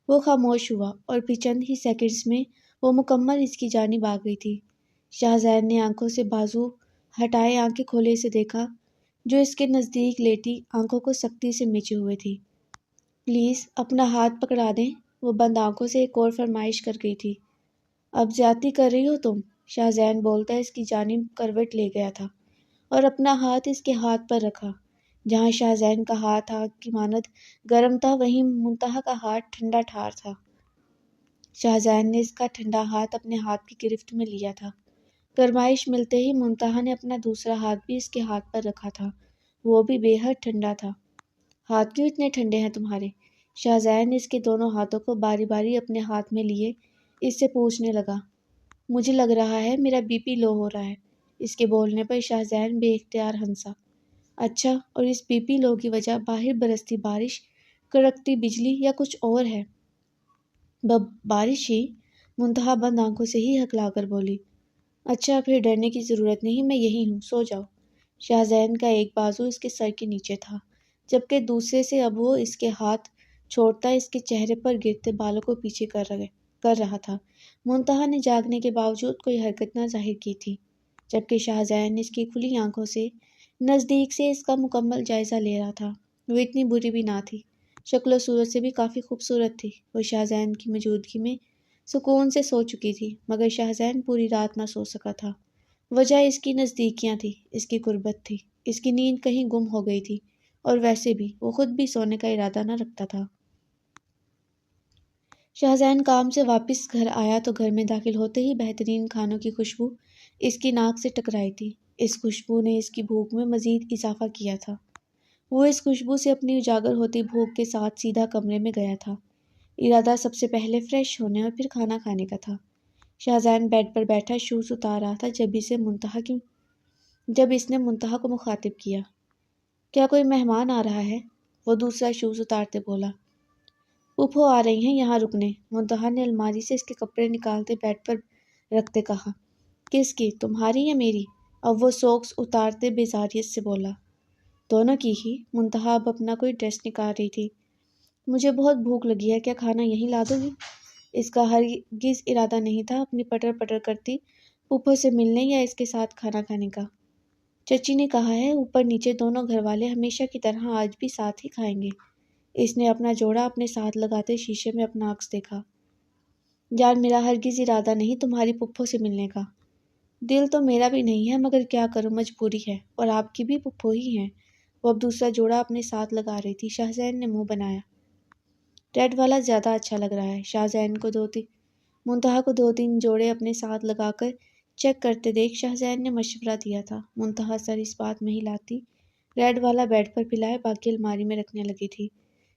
وہ خاموش ہوا اور پھر چند ہی سیکنڈز میں وہ مکمل اس کی جانب آ گئی تھی۔ شاہزین نے آنکھوں سے بازو ہٹائے آنکھیں کھولے اسے دیکھا جو اس کے نزدیک لیٹی آنکھوں کو سختی سے مچے ہوئے تھی۔ پلیز اپنا ہاتھ پکڑا دیں، وہ بند آنکھوں سے ایک اور فرمائش کر گئی تھی۔ اب زیادتی کر رہی ہو تم، شاہزین بولتا اس کی جانب کروٹ لے گیا تھا اور اپنا ہاتھ اس کے ہاتھ پر رکھا۔ جہاں شاہزین کا ہاتھ آگ کی مانند گرم تھا وہیں منتہا کا ہاتھ ٹھنڈا ٹھار تھا۔ شاہزین نے اس کا ٹھنڈا ہاتھ اپنے ہاتھ کی گرفت میں لیا تھا۔ گرمائش ملتے ہی منتہا نے اپنا دوسرا ہاتھ بھی اس کے ہاتھ پر رکھا تھا، وہ بھی بے حد ٹھنڈا تھا۔ ہاتھ کیوں اتنے ٹھنڈے ہیں تمہارے؟ شاہزین نے اس کے دونوں ہاتھوں کو باری باری اپنے ہاتھ میں لیے اس سے پوچھنے لگا۔ مجھے لگ رہا ہے میرا بی پی لو ہو رہا ہے، اس کے بولنے پر شاہزین بے اختیار ہنسا۔ اچھا، اور اس پی پی لو کی وجہ باہر برستی بارش، کڑکتی بجلی یا کچھ اور ہے؟ بارش ہی؟ منتہا بند آنکھوں سے ہی ہکلا کر بولی۔ اچھا، پھر ڈرنے کی ضرورت نہیں، میں یہی ہوں، سو جاؤ۔ شاہزین کا ایک بازو اس کے سر کے نیچے تھا، جبکہ دوسرے سے اب وہ اس کے ہاتھ چھوڑتا اس کے چہرے پر گرتے بالوں کو پیچھے کر رہا تھا۔ منتہا نے جاگنے کے باوجود کوئی حرکت نہ ظاہر کی تھی، جبکہ شاہزین اس کی کھلی آنکھوں سے نزدیک سے اس کا مکمل جائزہ لے رہا تھا۔ وہ اتنی بری بھی نہ تھی، شکل و صورت سے بھی کافی خوبصورت تھی۔ وہ شاہزین کی موجودگی میں سکون سے سو چکی تھی، مگر شاہزین پوری رات نہ سو سکا تھا۔ وجہ اس کی نزدیکیاں تھی، اس کی قربت تھی۔ اس کی نیند کہیں گم ہو گئی تھی، اور ویسے بھی وہ خود بھی سونے کا ارادہ نہ رکھتا تھا۔ شاہزین کام سے واپس گھر آیا تو گھر میں داخل ہوتے ہی بہترین کھانوں کی خوشبو اس کی ناک سے ٹکرائی تھی۔ اس خوشبو نے اس کی بھوک میں مزید اضافہ کیا تھا۔ وہ اس خوشبو سے اپنی اجاگر ہوتی بھوک کے ساتھ سیدھا کمرے میں گیا تھا۔ ارادہ سب سے پہلے فریش ہونے اور پھر کھانا کھانے کا تھا۔ شاہزین بیڈ پر بیٹھا شوز اتار رہا تھا جب اس نے منتہا کو مخاطب کیا۔ کیا کوئی مہمان آ رہا ہے؟ وہ دوسرا شوز اتارتے بولا۔ پھوپھو آ رہی ہیں یہاں رکنے، منتہا نے الماری سے اس کے کپڑے نکالتے بیڈ پر رکھتے کہا۔ کس کی، تمہاری یا میری؟ اب وہ سوکس اتارتے بیزاریت سے بولا۔ دونوں کی ہی۔ منتہا اب اپنا کوئی ڈریس نکال رہی تھی۔ مجھے بہت بھوک لگی ہے، کیا کھانا یہیں لا دو گی؟ اس کا ہرگز ارادہ نہیں تھا اپنی پٹر پٹر کرتی پھوپھو سے ملنے یا اس کے ساتھ کھانا کھانے کا۔ چچی نے کہا ہے اوپر نیچے دونوں گھر والے ہمیشہ کی طرح آج بھی ساتھ ہی کھائیں گے۔ اس نے اپنا جوڑا اپنے ساتھ لگاتے شیشے میں اپنا عکس دیکھا۔ جان، میرا ہرگز ارادہ نہیں تمہاری پھوپھو سے ملنے کا۔ دل تو میرا بھی نہیں ہے، مگر کیا کروں، مجبوری ہے، اور آپ کی بھی پھوپھو ہی ہیں۔ وہ اب دوسرا جوڑا اپنے ساتھ لگا رہی تھی۔ شاہزین نے منہ بنایا۔ ریڈ والا زیادہ اچھا لگ رہا ہے۔ شاہزین کو منتہا کو 2-3 جوڑے اپنے ساتھ لگا کر چیک کرتے دیکھ شاہزین نے مشورہ دیا تھا۔ منتہا سر اس بات میں ہلاتی ریڈ والا بیڈ پر پھیلائے باقی الماری میں رکھنے لگی تھی۔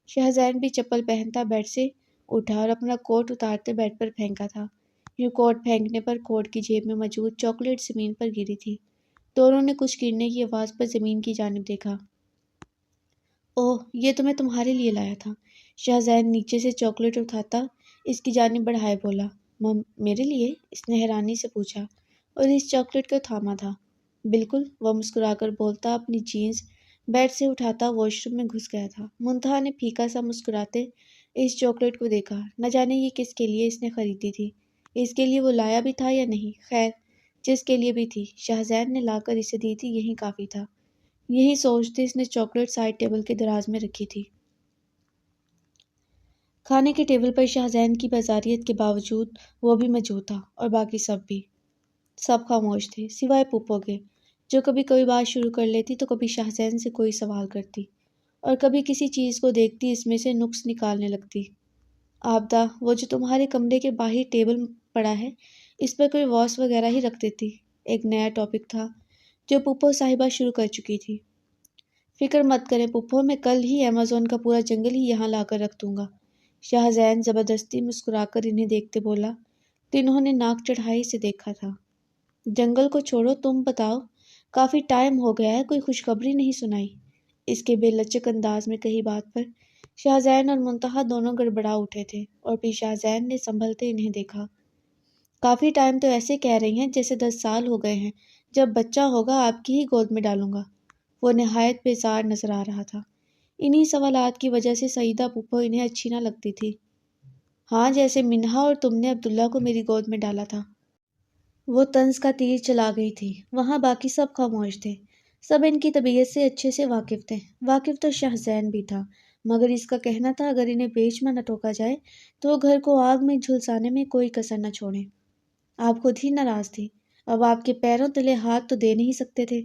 شاہزین بھی چپل پہنتا بیڈ سے اٹھا اور اپنا کوٹ اتارتے بیڈ پر پھینکا تھا۔ یوں کوٹ پھینکنے پر کوٹ کی جیب میں موجود چاکلیٹ زمین پر گری تھی۔ دونوں نے کچھ گرنے کی آواز پر زمین کی جانب دیکھا۔ اوہ، یہ تو میں تمہارے لیے لایا تھا۔ شاہزین نیچے سے چاکلیٹ اٹھاتا اس کی جانب بڑھائے بولا۔ میرے لیے؟ اس نے حیرانی سے پوچھا اور اس چاکلیٹ کو تھاما تھا۔ بالکل، وہ مسکرا کر بولتا اپنی جینز بیڈ سے اٹھاتا واش روم میں گھس گیا تھا۔ منتہا نے پھیکا سا مسکراتے اس چاکلیٹ کو دیکھا۔ نہ جانے یہ کس کے لیے اس نے خریدی تھی، اس کے لیے وہ لایا بھی تھا یا نہیں، خیر جس کے لیے بھی تھی شاہزین نے لا کر اسے دی تھی، یہی کافی تھا۔ یہی سوچتے اس نے چاکلیٹ سائڈ ٹیبل کے دراز میں رکھی تھی۔ کھانے کے ٹیبل پر شاہزین کی بیزاریت کے باوجود وہ بھی موجود تھا، اور باقی سب بھی۔ سب خاموش تھے سوائے پھوپھو کے، جو کبھی کبھی بات شروع کر لیتی تو کبھی شاہزین سے کوئی سوال کرتی، اور کبھی کسی چیز کو دیکھتی اس میں سے نقص نکالنے لگتی۔ آبدہ، وہ جو تمہارے کمرے کے باہر ٹیبل پڑا ہے اس پر کوئی واس وغیرہ ہی رکھ دیتی، ایک نیا ٹاپک تھا جو پھوپھو صاحبہ شروع کر چکی تھی۔ فکر مت کریں پھوپھو، میں کل ہی ایمیزون کا پورا جنگل ہی یہاں لا کر رکھ دوں گا۔ شاہزین زبردستی مسکرا کر انہیں دیکھتے بولا۔ تینوں نے ناک چڑھائے اسے دیکھا تھا۔ جنگل کو چھوڑو، تم بتاؤ، کافی ٹائم ہو گیا ہے، کوئی خوشخبری نہیں سنائی۔ اس کے بے لچک انداز میں کہی بات پر شاہزین اور منتہا دونوں گڑبڑا اٹھے تھے، اور پھر شاہزین نے سنبھلتے انہیں دیکھا۔ کافی ٹائم تو ایسے کہہ رہی ہیں جیسے 10 سال ہو گئے ہیں، جب بچہ ہوگا آپ کی ہی گود میں ڈالوں گا۔ وہ نہایت بیزار نظر آ رہا تھا۔ انہی سوالات کی وجہ سے سعیدہ پھوپھو انہیں اچھی نہ لگتی تھی۔ ہاں، جیسے منہا اور تم نے عبداللہ کو میری گود میں ڈالا تھا۔ وہ طنز کا تیر چلا گئی تھی۔ وہاں باقی سب خاموش تھے، سب ان کی طبیعت سے اچھے سے واقف تھے۔ واقف تو شاہزین بھی تھا، مگر اس کا کہنا تھا اگر انہیں بیچ میں نہ ٹوکا جائے تو وہ گھر کو آگ میں جھلسانے میں کوئی کسر نہ چھوڑیں۔ آپ خود ہی ناراض تھی، اب آپ کے پیروں تلے ہاتھ تو دے نہیں سکتے تھے۔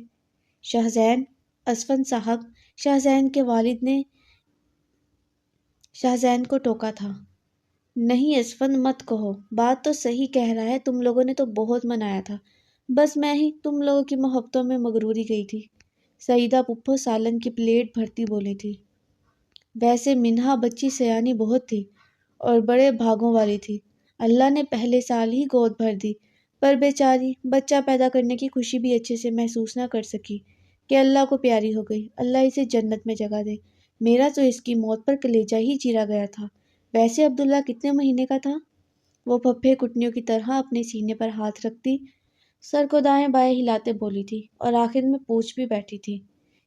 شاہزین، اسفند صاحب، شاہزین کے والد نے شاہزین کو ٹوکا تھا۔ نہیں اسفند، مت کہو، بات تو صحیح کہہ رہا ہے، تم لوگوں نے تو بہت منایا تھا، بس میں ہی تم لوگوں کی محبتوں میں مغروری گئی تھی۔ سعیدہ پھوپھو سالن کی پلیٹ بھرتی بولی تھی۔ ویسے منہا بچی سیانی بہت تھی اور بڑے بھاگوں والی تھی، اللہ نے پہلے سال ہی گود بھر دی، پر بیچاری بچہ پیدا کرنے کی خوشی بھی اچھے سے محسوس نہ کر سکی کہ اللہ کو پیاری ہو گئی۔ اللہ اسے جنت میں جگہ دے، میرا تو اس کی موت پر کلیجہ ہی چیرا گیا تھا۔ ویسے عبداللہ کتنے مہینے کا تھا؟ وہ پھپھے کٹنیوں کی طرح اپنے سینے پر ہاتھ رکھتی سر کو دائیں بائیں ہلاتے بولی تھی اور آخر میں پوچھ بھی بیٹھی تھی۔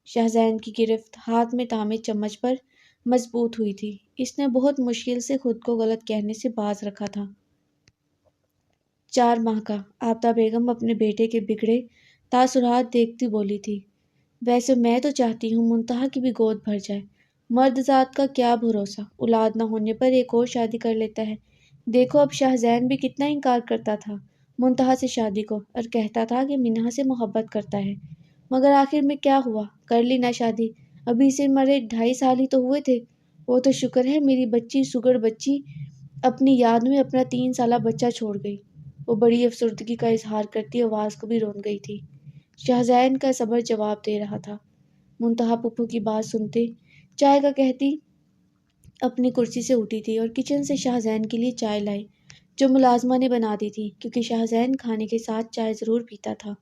شہزین کی گرفت ہاتھ میں تھامے چمچ پر مضبوط ہوئی تھی۔ اس نے بہت مشکل سے خود کو غلط کہنے سے باز رکھا تھا۔ 4 ماہ کا۔ آفتاب بیگم اپنے بیٹے کے بگڑے تاثرات دیکھتی بولی تھی، ویسے میں تو چاہتی ہوں منتہا کی بھی گود بھر جائے۔ مرد ذات کا کیا بھروسہ، اولاد نہ ہونے پر ایک اور شادی کر لیتا ہے۔ دیکھو اب شہزین بھی کتنا انکار کرتا تھا منتہا سے شادی کو، اور کہتا تھا کہ منہا سے محبت کرتا ہے، مگر آخر میں کیا ہوا، کر لی نا شادی۔ ابھی سے مرے 2.5 سال ہی تو ہوئے تھے۔ وہ تو شکر ہے میری بچی سگڑ بچی اپنی یاد میں اپنا 3 سالہ بچہ چھوڑ گئی۔ وہ بڑی افسردگی کا اظہار کرتی آواز کو بھی رون گئی تھی۔ شہزین کا صبر جواب دے رہا تھا۔ منتہا پھپھو کی بات سنتے چائے کا کہتی اپنی کرسی سے اٹھی تھی اور کچن سے شہزین کے لیے چائے لائی، جو ملازمہ نے بنا دی تھی، کیونکہ شہزین کھانے کے ساتھ چائے ضرور پیتا تھا۔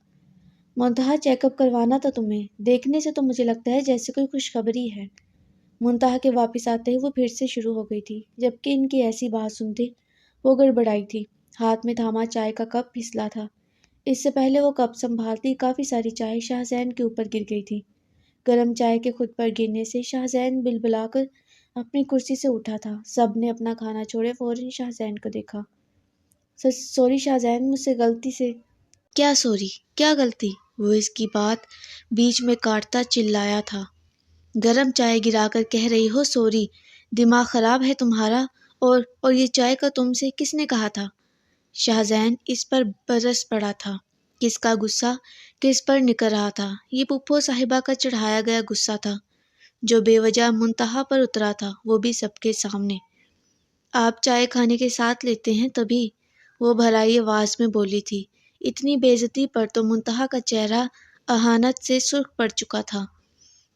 منتہا چیک اپ کروانا تھا تمہیں، دیکھنے سے تو مجھے لگتا ہے جیسے کوئی خوشخبری ہے۔ منتہا کے واپس آتے ہی وہ پھر سے شروع ہو گئی تھی، جبکہ ان کی ایسی بات سنتے وہ گڑبڑائی تھی۔ ہاتھ میں تھاما چائے کا کپ پھسلا تھا۔ اس سے پہلے وہ کپ سنبھالتی کافی ساری چائے شہزین کے اوپر گر گئی تھی۔ گرم چائے کے خود پر گرنے سے شہزین بلبلا کر اپنی کرسی سے اٹھا تھا۔ سب نے اپنا کھانا چھوڑے فوراً شہزین کو دیکھا۔ سوری شہزین، مجھ سے غلطی سے۔ کیا سوری، کیا غلطی؟ وہ اس کی بات بیچ میں کاٹتا چلایا تھا۔ گرم چائے گرا کر کہہ رہی ہو سوری؟ دماغ خراب ہے تمہارا؟ اور یہ چائے کا تم سے کس نے کہا تھا؟ شہزین اس پر برس پڑا تھا۔ کس کا غصہ کس پر نکل رہا تھا؟ یہ پھپھو صاحبہ کا چڑھایا گیا غصہ تھا، جو بے وجہ منتہا پر اترا تھا، وہ بھی سب کے سامنے۔ آپ چائے کھانے کے ساتھ لیتے ہیں تبھی، وہ بھرائی آواز میں بولی تھی۔ اتنی بے عزتی پر تو منتہا کا چہرہ اہانت سے سرخ پڑ چکا تھا۔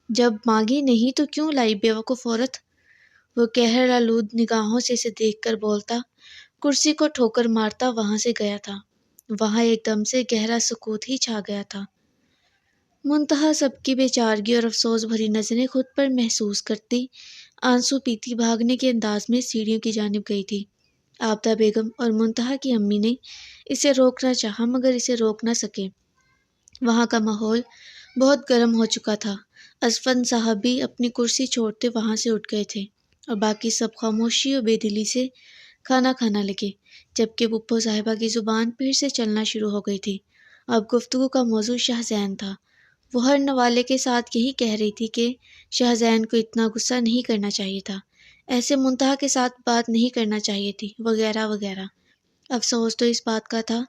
جب مانگی نہیں تو کیوں لائی بیوقوف عورت؟ وہ قہر آلود نگاہوں سے اسے دیکھ کر بولتا، کرسی کو ٹھوکر مارتا وہاں سے گیا تھا۔ وہاں ایک دم سے گہرا سکوت ہی چھا گیا تھا۔ منتہا سب کی بے چارگی اور افسوس بھری نظریں خود پر محسوس کرتی آنسو پیتی بھاگنے کے انداز میں سیڑھیوں کی جانب گئی تھی۔ آفتاب بیگم اور منتہا کی امی نے اسے روکنا چاہا مگر اسے روک نہ سکے۔ وہاں کا ماحول بہت گرم ہو چکا تھا۔ اسفند صاحب بھی اپنی کرسی چھوڑتے وہاں سے اٹھ گئے تھے اور باقی سب خاموشی اور بے دلی سے کھانا کھانا لگے، جبکہ پھپھو صاحبہ کی زبان پھر سے چلنا شروع ہو گئی تھی۔ اب گفتگو کا موضوع شہزین تھا۔ وہ ہر نوالے کے ساتھ یہی کہہ رہی تھی کہ شہزین کو اتنا غصہ نہیں کرنا چاہیے تھا، ایسے منتہا کے ساتھ بات نہیں کرنا چاہیے تھی، وغیرہ وغیرہ۔ افسوس تو اس بات کا تھا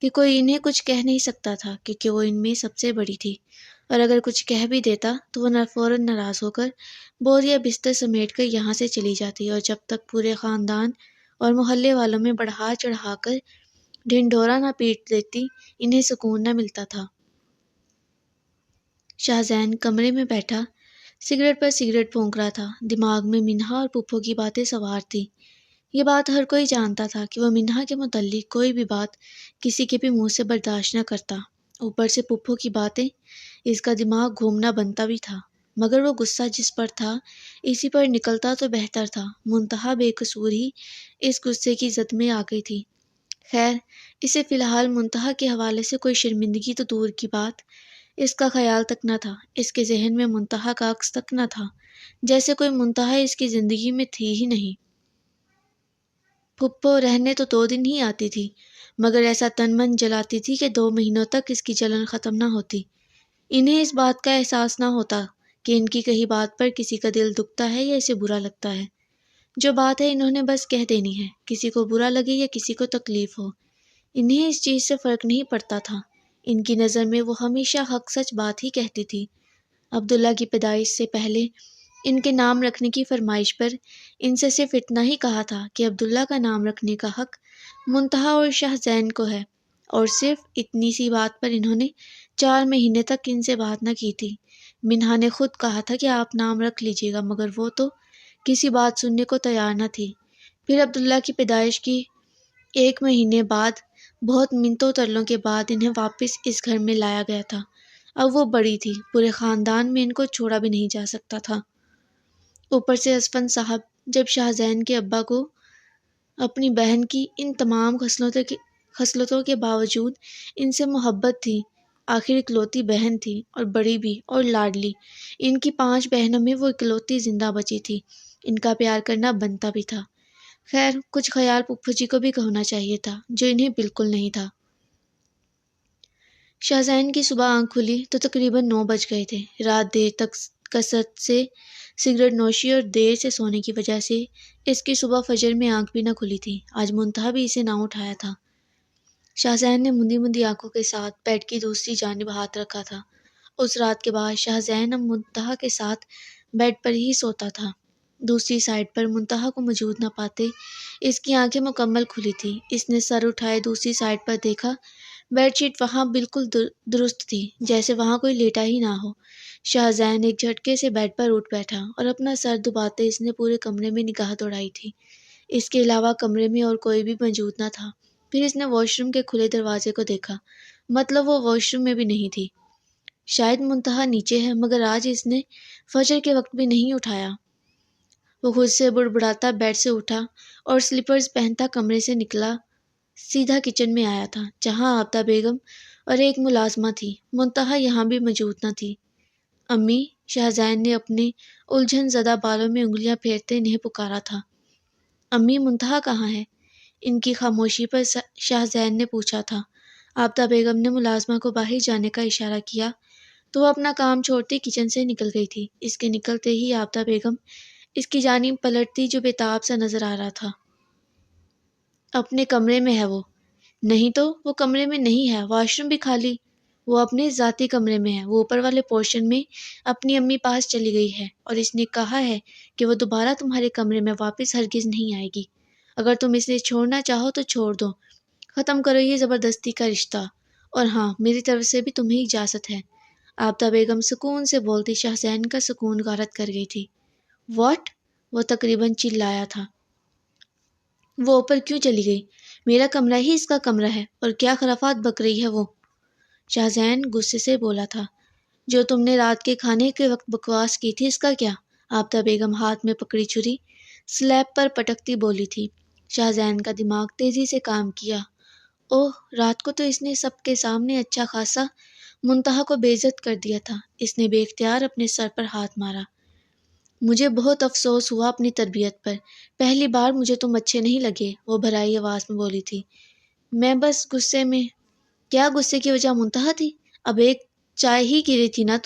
کہ کوئی انہیں کچھ کہہ نہیں سکتا تھا، کیونکہ وہ ان میں سب سے بڑی تھی، اور اگر کچھ کہہ بھی دیتا تو وہ فوراً ناراض ہو کر بوریا بستر سمیٹ کر یہاں سے چلی جاتی، اور جب تک پورے خاندان اور محلے والوں میں بڑھا چڑھا کر ڈھنڈورا نہ پیٹ دیتی انہیں سکون نہ ملتا تھا۔ شہزین کمرے میں بیٹھا سگریٹ پر سگریٹ پھونک رہا تھا۔ دماغ میں منہا اور پھپھو کی باتیں سوار تھیں۔ یہ بات ہر کوئی جانتا تھا کہ وہ منہا کے متعلق کوئی بھی بات کسی کے بھی منہ سے برداشت نہ کرتا۔ اوپر سے پھپھو کی باتیں، اس کا دماغ گھومنا بنتا بھی تھا، مگر وہ غصہ جس پر تھا اسی پر نکلتا تو بہتر تھا۔ منتہا بے قصور ہی اس غصے کی زد میں آ گئی تھی۔ خیر، اسے فی الحال منتہا کے حوالے سے کوئی شرمندگی تو دور کی بات، اس کا خیال تک نہ تھا۔ اس کے ذہن میں منتہا کا عکس تک نہ تھا، جیسے کوئی منتہا اس کی زندگی میں تھی ہی نہیں۔ پھپھو رہنے تو 2 دن ہی آتی تھی، مگر ایسا تن من جلاتی تھی کہ 2 مہینوں تک اس کی جلن ختم نہ ہوتی۔ انہیں اس بات کا احساس نہ ہوتا کہ ان کی کہی بات پر کسی کا دل دکھتا ہے یا اسے برا لگتا ہے۔ جو بات ہے انہوں نے بس کہہ دینی ہے، کسی کو برا لگے یا کسی کو تکلیف ہو، انہیں اس چیز سے فرق نہیں پڑتا تھا۔ ان کی نظر میں وہ ہمیشہ حق سچ بات ہی کہتی تھی۔ عبداللہ کی پیدائش سے پہلے ان کے نام رکھنے کی فرمائش پر ان سے صرف اتنا ہی کہا تھا کہ عبداللہ کا نام رکھنے کا حق منتہا اور شہزین کو ہے، اور صرف اتنی سی بات پر انہوں نے 4 مہینے تک ان سے بات نہ کی تھی۔ منہا نے خود کہا تھا کہ آپ نام رکھ لیجیے گا، مگر وہ تو کسی بات سننے کو تیار نہ تھی۔ پھر عبداللہ کی پیدائش کی 1 مہینے بعد بہت منتوں ترلوں کے بعد انہیں واپس اس گھر میں لایا گیا تھا۔ اب وہ بڑی تھی، پورے خاندان میں ان کو چھوڑا بھی نہیں جا سکتا تھا۔ اوپر سے اسفند صاحب جب شاہزین کے ابا کو اپنی بہن کی ان تمام خصلتوں کے باوجود ان سے محبت تھی، آخر اکلوتی بہن تھی اور بڑی بھی اور لاڈلی، ان کی 5 بہنوں میں وہ اکلوتی زندہ بچی تھی، ان کا پیار کرنا بنتا بھی تھا۔ خیر کچھ خیال پھپھو جی کو بھی ہونا چاہیے تھا، جو انہیں بالکل نہیں تھا۔ شاہزین کی صبح آنکھ کھلی تو تقریباً 9 بج گئے تھے۔ رات دیر تک کثرت سے سگریٹ نوشی اور دیر سے سونے کی وجہ سے اس کی صبح فجر میں آنکھ بھی نہ کھلی تھی۔ آج منتہا بھی اسے نہ اٹھایا تھا۔ شاہزین نے مندی مندی آنکھوں کے ساتھ بیڈ کی دوسری جانب ہاتھ رکھا تھا۔ اس رات کے بعد شاہزین اب منتہا کے ساتھ بیڈ پر ہی سوتا تھا۔ دوسری سائڈ پر منتہا کو موجود نہ پاتے اس کی آنکھیں مکمل کھلی تھی۔ اس نے سر اٹھائے دوسری سائڈ پر دیکھا، بیڈ شیٹ وہاں بالکل درست تھی، جیسے وہاں کوئی لیٹا ہی نہ ہو۔ شاہزین ایک جھٹکے سے بیڈ پر اٹھ بیٹھا اور اپنا سر دباتے اس نے پورے کمرے میں نگاہ دوڑائی تھی۔ اس کے علاوہ کمرے میں اور کوئی بھی موجود نہ تھا۔ پھر اس نے واش روم کے کھلے دروازے کو دیکھا، مطلب وہ واش روم میں بھی نہیں تھی۔ شاید منتہا نیچے ہے، مگر آج اس نے فجر کے وقت بھی نہیں اٹھایا۔ وہ خود سے بڑبڑاتا بیڈ سے اٹھا اور سلیپرز پہنتا کمرے سے نکلا، سیدھا کچن میں آیا تھا، جہاں آفتاب بیگم اور ایک ملازمہ تھی۔ منتہا یہاں بھی موجود نہ تھی۔ امی، شاہزین نے اپنے الجھن زدہ بالوں میں انگلیاں پھیرتے انہیں پکارا تھا۔ امی، منتہا کہاں ہے؟ ان کی خاموشی پر شاہزین نے پوچھا تھا۔ آفتاب بیگم نے ملازمہ کو باہر جانے کا اشارہ کیا تو وہ اپنا کام چھوڑتے کچن سے نکل گئی تھی۔ اس کے نکلتے ہی آفتاب بیگم اس کی جانب پلٹتی جو بےتاب سا نظر آ رہا تھا۔ اپنے کمرے میں ہے وہ؟ نہیں تو، وہ کمرے میں نہیں ہے، واش روم بھی خالی۔ وہ اپنے ذاتی کمرے میں ہے، وہ اوپر والے پورشن میں اپنی امی پاس چلی گئی ہے اور اس نے کہا ہے کہ وہ دوبارہ تمہارے کمرے میں واپس ہرگز نہیں آئے گی۔ اگر تم اسے چھوڑنا چاہو تو چھوڑ دو، ختم کرو یہ زبردستی کا رشتہ، اور ہاں، میری طرف سے بھی تمہیں اجازت ہے۔ آفتاب بیگم سکون سے بولتی شاہزین کا سکون غارت کر گئی تھی۔ واٹ؟ وہ تقریباً چلایا تھا۔ وہ اوپر کیوں چلی گئی؟ میرا کمرہ ہی اس کا کمرہ ہے، اور کیا خرافات بک رہی ہے وہ؟ شاہزین غصے سے بولا تھا۔ جو تم نے رات کے کھانے کے وقت بکواس کی تھی، اس کا کیا؟ آفتاب بیگم ہاتھ میں پکڑی چھری سلیب پر پٹکتی بولی تھی۔ شاہزین کا دماغ تیزی سے کام کیا۔ اوہ، رات کو تو اس نے سب کے سامنے اچھا خاصا منتہا کو بے عزت کر دیا تھا۔ اس نے بے اختیار اپنے سر پر ہاتھ مارا۔ مجھے بہت افسوس ہوا اپنی تربیت پر، پہلی بار مجھے تم اچھے نہیں لگے، وہ بھرائی آواز میں بولی تھی۔ میں بس غصے میں… کیا غصے کی وجہ منتہا تھی؟ اب ایک چائے ہی کی رہی تھی نا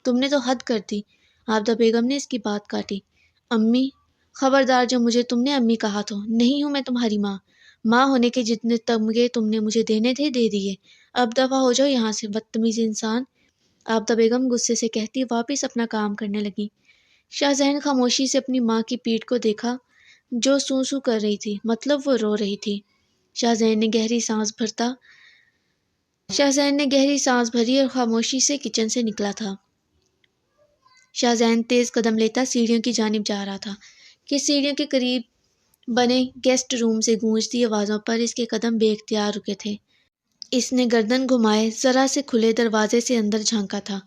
تم نے تو حد کر دی۔ آفتاب بیگم نے اس کی بات کاٹی۔ امی، خبردار جو مجھے تم نے امی کہا تو، نہیں ہوں میں تمہاری ماں ہونے کے جتنے تمغے تم نے مجھے دینے تھے دے دیے، اب دفع ہو جاؤ یہاں سے، بدتمیز انسان، آفتاب بیگم غصے سے کہتی واپس اپنا کام کرنے لگی۔ شاہزین خاموشی سے اپنی ماں کی پیٹھ کو دیکھا جو سوں سوں کر رہی تھی، مطلب وہ رو رہی تھی۔ شاہزین نے گہری سانس بھری اور خاموشی سے کچن سے نکلا تھا۔ شاہزین تیز قدم لیتا سیڑھیوں کی جانب جا رہا تھا کہ سیڑھیوں کے قریب بنے گیسٹ روم سے گونجتی آوازوں پر اس کے قدم بے اختیار رکے تھے۔ اس نے گردن گھمائے ذرا سے کھلے دروازے سے اندر جھانکا تھا۔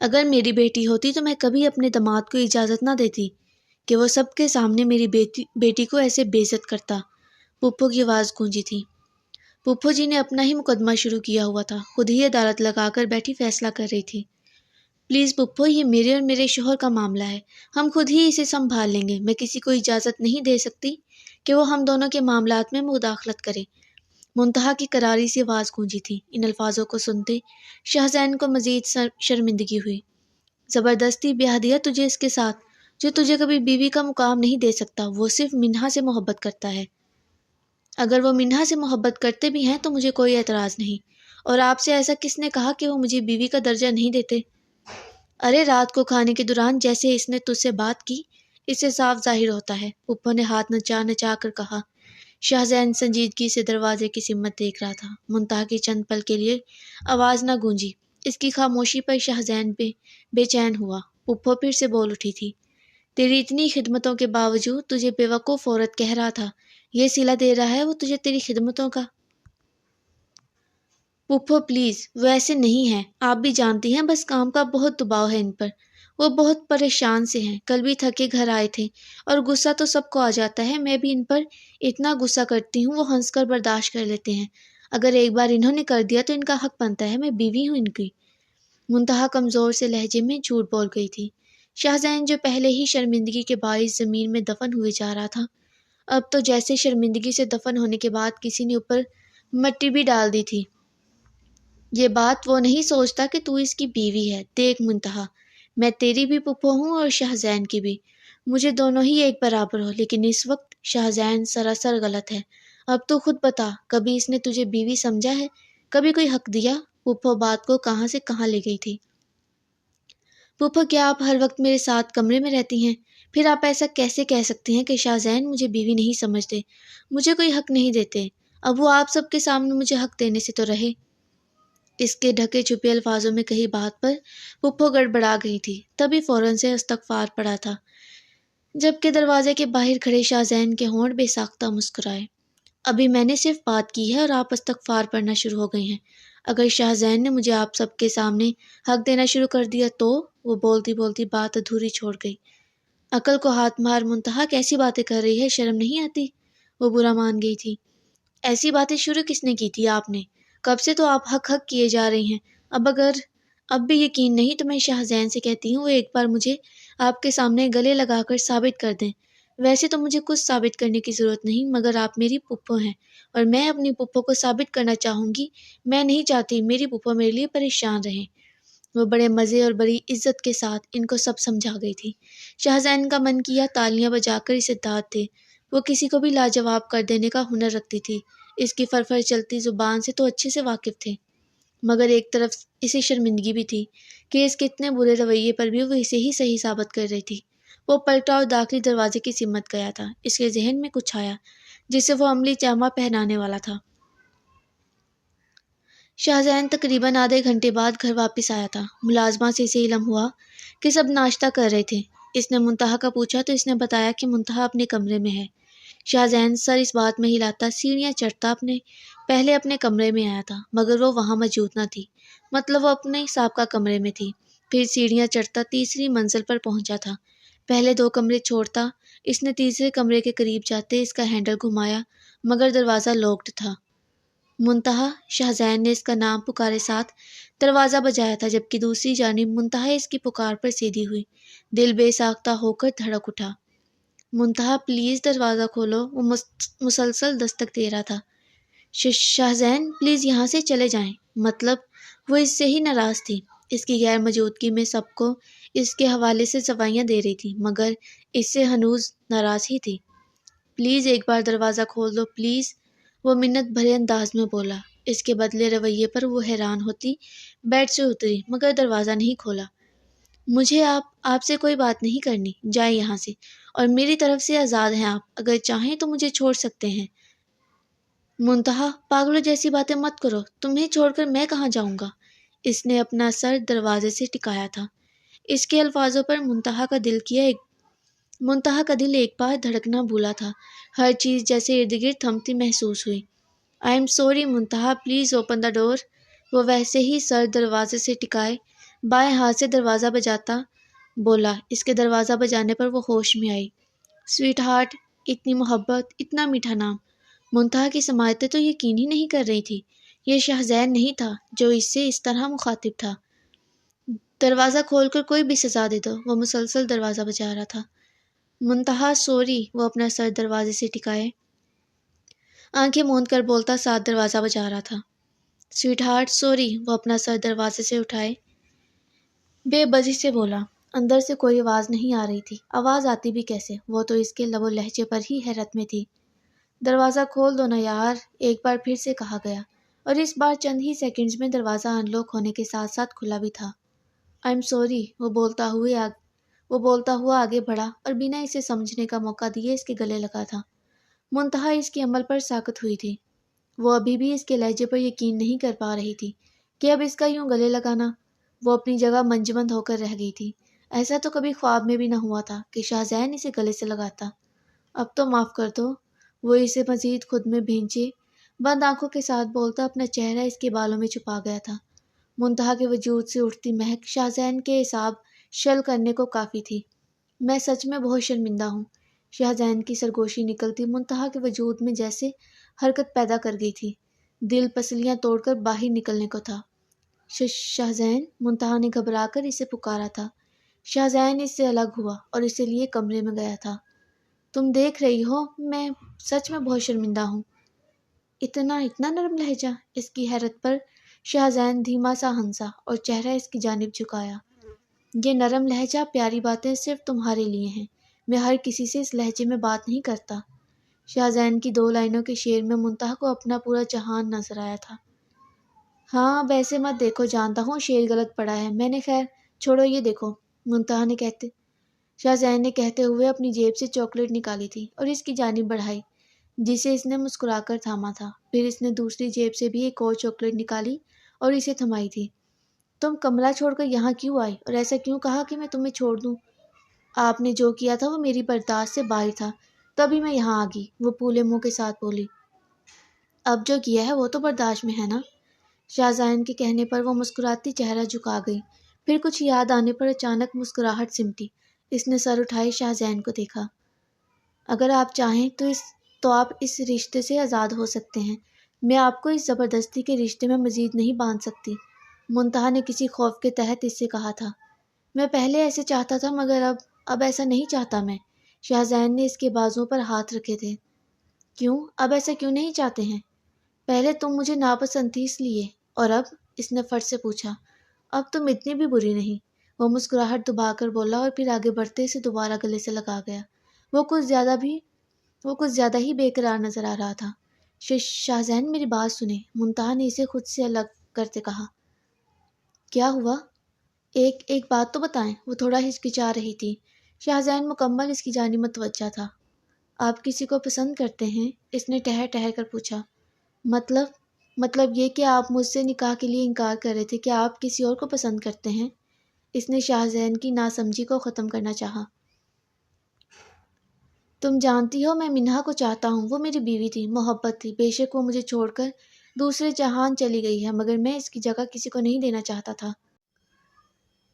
اگر میری بیٹی ہوتی تو میں کبھی اپنے داماد کو اجازت نہ دیتی کہ وہ سب کے سامنے میری بیٹی کو ایسے بے عزت کرتا۔ پھپھو کی آواز گونجی تھی۔ پھپھو جی نے اپنا ہی مقدمہ شروع کیا ہوا تھا، خود ہی عدالت لگا کر بیٹھی فیصلہ کر رہی تھی۔ پلیز پھپھو، یہ میرے اور میرے شوہر کا معاملہ ہے، ہم خود ہی اسے سنبھال لیں گے، میں کسی کو اجازت نہیں دے سکتی کہ وہ ہم دونوں کے معاملات میں مداخلت کرے۔ منتہا کی کراری سی آواز گونجی تھی۔ ان الفاظوں کو سنتے شاہزین کو مزید شرمندگی ہوئی۔ زبردستی بیاہ دیا تجھے اس کے ساتھ، جو تجھے کبھی بیوی کا مقام نہیں دے سکتا، وہ صرف منہا سے محبت کرتا ہے۔ اگر وہ منہا سے محبت کرتے بھی ہیں تو مجھے کوئی اعتراض نہیں، اور آپ سے ایسا کس نے کہا کہ وہ مجھے بیوی کا درجہ نہیں دیتے؟ ارے رات کو کھانے کے دوران جیسے اس نے تجھ سے بات کی، اس سے صاف ظاہر ہوتا ہے، پھپھو نے ہاتھ نچا نچا کر کہا۔ شاہزین سنجیدگی سے دروازے کی سمت دیکھ رہا تھا۔ منتہا کی چند پل کے لیے آواز نہ گونجی۔ اس کی خاموشی پر شاہزین بے چین ہوا۔ پھپھو پھر سے بول اٹھی تھی۔ تیری اتنی خدمتوں کے باوجود تجھے بے وقوف عورت کہہ رہا تھا، یہ صلہ دے رہا ہے وہ تجھے تیری خدمتوں کا؟ پپھو پلیز، وہ ایسے نہیں ہیں، آپ بھی جانتی ہیں بس کام کا بہت دباؤ ہے ان پر۔ وہ بہت پریشان سے ہیں، کل بھی تھکے گھر آئے تھے، اور غصہ تو سب کو آ جاتا ہے، میں بھی ان پر اتنا غصہ کرتی ہوں وہ ہنس کر برداشت کر لیتے ہیں، اگر ایک بار انہوں نے کر دیا تو ان کا حق بنتا ہے، میں بیوی ہوں ان کی۔ منتہا کمزور سے لہجے میں جھوٹ بول گئی تھی۔ شاہزین جو پہلے ہی شرمندگی کے باعث زمین میں دفن ہوئے جا رہا تھا، اب تو جیسے شرمندگی سے دفن ہونے کے بعد کسی نے اوپر مٹی بھی ڈال دی تھی۔ یہ بات وہ نہیں سوچتا کہ تو اس کی بیوی ہے۔ دیکھ منتہا، میں تیری بھی پپھو ہوں اور شاہزین کی بھی، مجھے دونوں ہی ایک برابر ہو، لیکن اس وقت شاہزین سراسر غلط ہے۔ اب تو خود بتا، کبھی اس نے تجھے بیوی سمجھا ہے؟ کبھی کوئی حق دیا؟ پپھو بات کو کہاں سے کہاں لے گئی تھی۔ پپھو، کیا آپ ہر وقت میرے ساتھ کمرے میں رہتی ہیں؟ پھر آپ ایسا کیسے کہہ سکتی ہیں کہ شاہزین مجھے بیوی نہیں سمجھتے، مجھے کوئی حق نہیں دیتے؟ اب وہ آپ سب کے سامنے مجھے حق دینے سے تو رہے۔ اس کے ڈھکے چھپے الفاظوں میں کہی بات پر پپھو گڑبڑا گئی تھی، تبھی فوراً سے استغفار پڑا تھا، جبکہ دروازے کے باہر کھڑے شاہزین کے ہونٹ بے ساختہ مسکرائے۔ ابھی میں نے صرف بات کی ہے اور آپ استغفار پڑھنا شروع ہو گئی ہیں۔ اگر شاہزین نے مجھے آپ سب کے سامنے حق دینا شروع کر دیا تو… وہ بولتی بولتی بات ادھوری چھوڑ گئی۔ عقل کو ہاتھ مار منتہا، کیسی باتیں کر رہی ہے، شرم نہیں آتی؟ وہ برا مان گئی تھی۔ ایسی باتیں شروع کس نے کی تھی؟ آپ نے۔ کب سے تو آپ حق حق کیے جا رہی ہیں، اب بھی یقین نہیں تو میں شاہزین سے کہتی ہوں وہ ایک بار مجھے آپ کے سامنے گلے لگا کر ثابت کر دیں۔ ویسے تو مجھے کچھ ثابت کرنے کی ضرورت نہیں، مگر آپ میری پپھو ہیں اور میں اپنی پپھو کو ثابت کرنا چاہوں گی۔ میں نہیں چاہتی میری پپھو میرے لیے پریشان رہیں۔ وہ بڑے مزے اور بڑی عزت کے ساتھ ان کو سب سمجھا گئی تھی۔ شاہزین کا من کیا تالیاں بجا کر اسے داد دے، وہ کسی کو بھی لاجواب کر دینے کا ہنر رکھتی تھی، اس کی فرفر چلتی زبان سے تو اچھے سے واقف تھے، مگر ایک طرف اسے شرمندگی بھی تھی کہ اس کے اتنے برے رویے پر بھی وہ اسے ہی صحیح ثابت کر رہی تھی۔ وہ پلٹا اور داخلی دروازے کی سمت گیا تھا، اس کے ذہن میں کچھ آیا جسے وہ عملی جامہ پہنانے والا تھا۔ شاہزین تقریباً آدھے گھنٹے بعد گھر واپس آیا تھا۔ ملازمہ سے اسے علم ہوا کہ سب ناشتہ کر رہے تھے۔ اس نے منتہا کا پوچھا تو اس نے بتایا کہ منتہا اپنے کمرے میں ہے۔ شاہزین سر اس بات میں ہلاتا سیڑھیاں چڑھتا پہلے اپنے کمرے میں آیا تھا، مگر وہ وہاں موجود نہ تھی، مطلب وہ اپنے سابقہ کمرے میں تھی۔ پھر سیڑھیاں چڑھتا تیسری منزل پر پہنچا تھا۔ پہلے 2 کمرے چھوڑتا اس نے تیسرے کمرے کے قریب جاتے اس کا ہینڈل گھمایا، مگر دروازہ لاکڈ تھا۔ منتہا، شاہزین نے اس کا نام پکارے ساتھ دروازہ بجایا تھا، جبکہ دوسری جانب منتہا اس کی پکار پر سیدھی ہوئی، دل بے ساختہ ہو کر دھڑک اٹھا۔ منتہا پلیز دروازہ کھولو، وہ مسلسل دستک دے رہا تھا۔ شاہزین پلیز یہاں سے چلے جائیں، مطلب وہ اس سے ہی ناراض تھی، اس کی غیر موجودگی میں سب کو اس کے حوالے سے زوائیاں دے رہی تھی، مگر اس سے ہنوز ناراض ہی تھی۔ پلیز ایک بار دروازہ کھول دو پلیز، وہ منت بھرے انداز میں بولا۔ اس کے بدلے رویے پر وہ حیران ہوتی بیڈ سے اتری، مگر دروازہ نہیں کھولا۔ مجھے آپ سے کوئی بات نہیں کرنی، جائیں یہاں سے، اور میری طرف سے آزاد ہیں آپ، اگر چاہیں تو مجھے چھوڑ سکتے ہیں۔ منتہا، پاگلوں جیسی باتیں مت کرو، تمہیں چھوڑ کر میں کہاں جاؤں گا؟ اس نے اپنا سر دروازے سے ٹکایا تھا۔ اس کے الفاظوں پر منتہا کا دل ایک بار دھڑکنا بھولا تھا، ہر چیز جیسے ارد گرد تھمتی محسوس ہوئی۔ I am sorry Muntaha, please open the door. وہ ویسے ہی سر دروازے سے ٹکائے بائیں ہاتھ سے دروازہ بجاتا بولا۔ اس کے دروازہ بجانے پر وہ ہوش میں آئی۔ سویٹ ہارٹ، اتنی محبت، اتنا میٹھا نام۔ منتہا کی سماعتیں تو یقین ہی نہیں کر رہی تھی، یہ شاہزین نہیں تھا جو اس سے اس طرح مخاطب تھا۔ دروازہ کھول کر کوئی بھی سزا دے دو، وہ مسلسل دروازہ بجا رہا تھا۔ منتہا سوری، وہ اپنا سر دروازے سے ٹکائے آنکھیں موند کر بولتا ساتھ دروازہ بجا رہا تھا۔ سویٹ ہارٹ سوری، وہ اپنا سر دروازے سے اٹھائے بے بسی سے بولا۔ اندر سے کوئی آواز نہیں آ رہی تھی، آواز آتی بھی کیسے، وہ تو اس کے لب و لہجے پر ہی حیرت میں تھی۔ دروازہ کھول دو نا یار، ایک بار پھر سے کہا گیا، اور اس بار چند ہی سیکنڈز میں دروازہ ان لاک ہونے کے ساتھ ساتھ کھلا بھی تھا۔ آئی ایم سوری، وہ بولتا ہوا آگے بڑھا اور بنا اسے سمجھنے کا موقع دیے اس کے گلے لگا تھا۔ منتہا اس کے عمل پر ساکت ہوئی تھی، وہ ابھی بھی اس کے لہجے پر یقین نہیں کر پا رہی تھی کہ اب اس کا یوں گلے لگانا۔ وہ اپنی جگہ منجمد ہو کر رہ گئی تھی، ایسا تو کبھی خواب میں بھی نہ ہوا تھا کہ شاہزین اسے گلے سے لگاتا۔ اب تو معاف کر دو، وہ اسے مزید خود میں بھینچے بند آنکھوں کے ساتھ بولتا اپنا چہرہ اس کے بالوں میں چھپا گیا تھا۔ منتہا کے وجود سے اٹھتی مہک شاہزین کے حساب شل کرنے کو کافی تھی۔ میں سچ میں بہت شرمندہ ہوں۔ شاہزین کی سرگوشی نکلتی منتہا کے وجود میں جیسے حرکت پیدا کر گئی تھی۔ دل پسلیاں توڑ کر باہر نکلنے کو تھا۔ شاہزین، منتہا نے گھبرا کر اسے پکارا تھا۔ شاہزین اس سے الگ ہوا اور اسے لیے کمرے میں گیا تھا۔ تم دیکھ رہی ہو، میں سچ میں بہت شرمندہ ہوں۔ اتنا نرم لہجہ؟ اس کی حیرت پر شاہزین دھیما سا ہنسا اور چہرہ اس کی جانب جھکایا۔ یہ نرم لہجہ، پیاری باتیں صرف تمہارے لیے ہیں، میں ہر کسی سے اس لہجے میں بات نہیں کرتا۔ شاہزین کی 2 لائنوں کے شعر میں منتہا کو اپنا پورا جہان نظر آیا تھا۔ ہاں اب ایسے مت دیکھو، جانتا ہوں شعر غلط پڑا ہے میں نے، خیر چھوڑو، یہ دیکھو، منتہا نے شاہزین نے کہتے ہوئے اپنی جیب سے چاکلیٹ نکالی تھی اور اس کی جانب بڑھائی، جسے اس نے مسکرا کر تھاما تھا۔ پھر اس نے دوسری جیب سے بھی ایک اور چاکلیٹ نکالی اور اسے تھمائی تھی۔ تم کمرہ چھوڑ کر یہاں کیوں آئی اور ایسا کیوں کہا کہ میں تمہیں چھوڑ دوں؟ آپ نے جو کیا تھا وہ میری برداشت سے باہر تھا، تبھی میں یہاں آ گئی، وہ پھولے منہ کے ساتھ بولی۔ اب جو کیا ہے وہ تو برداشت میں ہے نا؟ شاہزین کے کہنے پر وہ مسکراتی چہرہ جھکا گئی، پھر کچھ یاد آنے پر اچانک مسکراہٹ سمٹی۔ اس نے سر اٹھائے شاہزین کو دیکھا۔ اگر آپ چاہیں تو آپ اس رشتے سے آزاد ہو سکتے ہیں، میں آپ کو اس زبردستی کے رشتے میں مزید نہیں باندھ سکتی، منتہا نے کسی خوف کے تحت اس سے کہا تھا۔ میں پہلے ایسے چاہتا تھا مگر اب ایسا نہیں چاہتا میں۔ شاہزین نے اس کے بازوؤں پر ہاتھ رکھے تھے۔ کیوں؟ اب ایسا کیوں نہیں چاہتے ہیں؟ پہلے تم مجھے ناپسند تھی اس لیے، اور اب؟ اس نے فٹ سے پوچھا۔ اب تم اتنی بھی بری نہیں، وہ مسکراہٹ دبا کر بولا اور پھر آگے بڑھتے اسے دوبارہ گلے سے لگا گیا۔ وہ کچھ زیادہ ہی بے قرار نظر آ رہا تھا۔ شاہزین میری بات سنیں، منتہا نے اسے خود سے الگ کرتے کہا۔ کیا ہوا؟ ایک بات تو بتائیں، وہ تھوڑا ہچکچا رہی تھی۔ شاہزین مکمل اس کی جانب متوجہ تھا۔ آپ کسی کو پسند کرتے ہیں؟ اس نے ٹہر کر پوچھا۔ مطلب یہ کہ آپ مجھ سے نکاح کے لیے انکار کر رہے تھے، کیا آپ کسی اور کو پسند کرتے ہیں؟ اس نے شاہزین کی ناسمجھی کو ختم کرنا چاہا۔ تم جانتی ہو میں منہا کو چاہتا ہوں، وہ میری بیوی تھی، محبت تھی، بے شک وہ مجھے چھوڑ کر دوسرے جہان چلی گئی ہے، مگر میں اس کی جگہ کسی کو نہیں دینا چاہتا تھا۔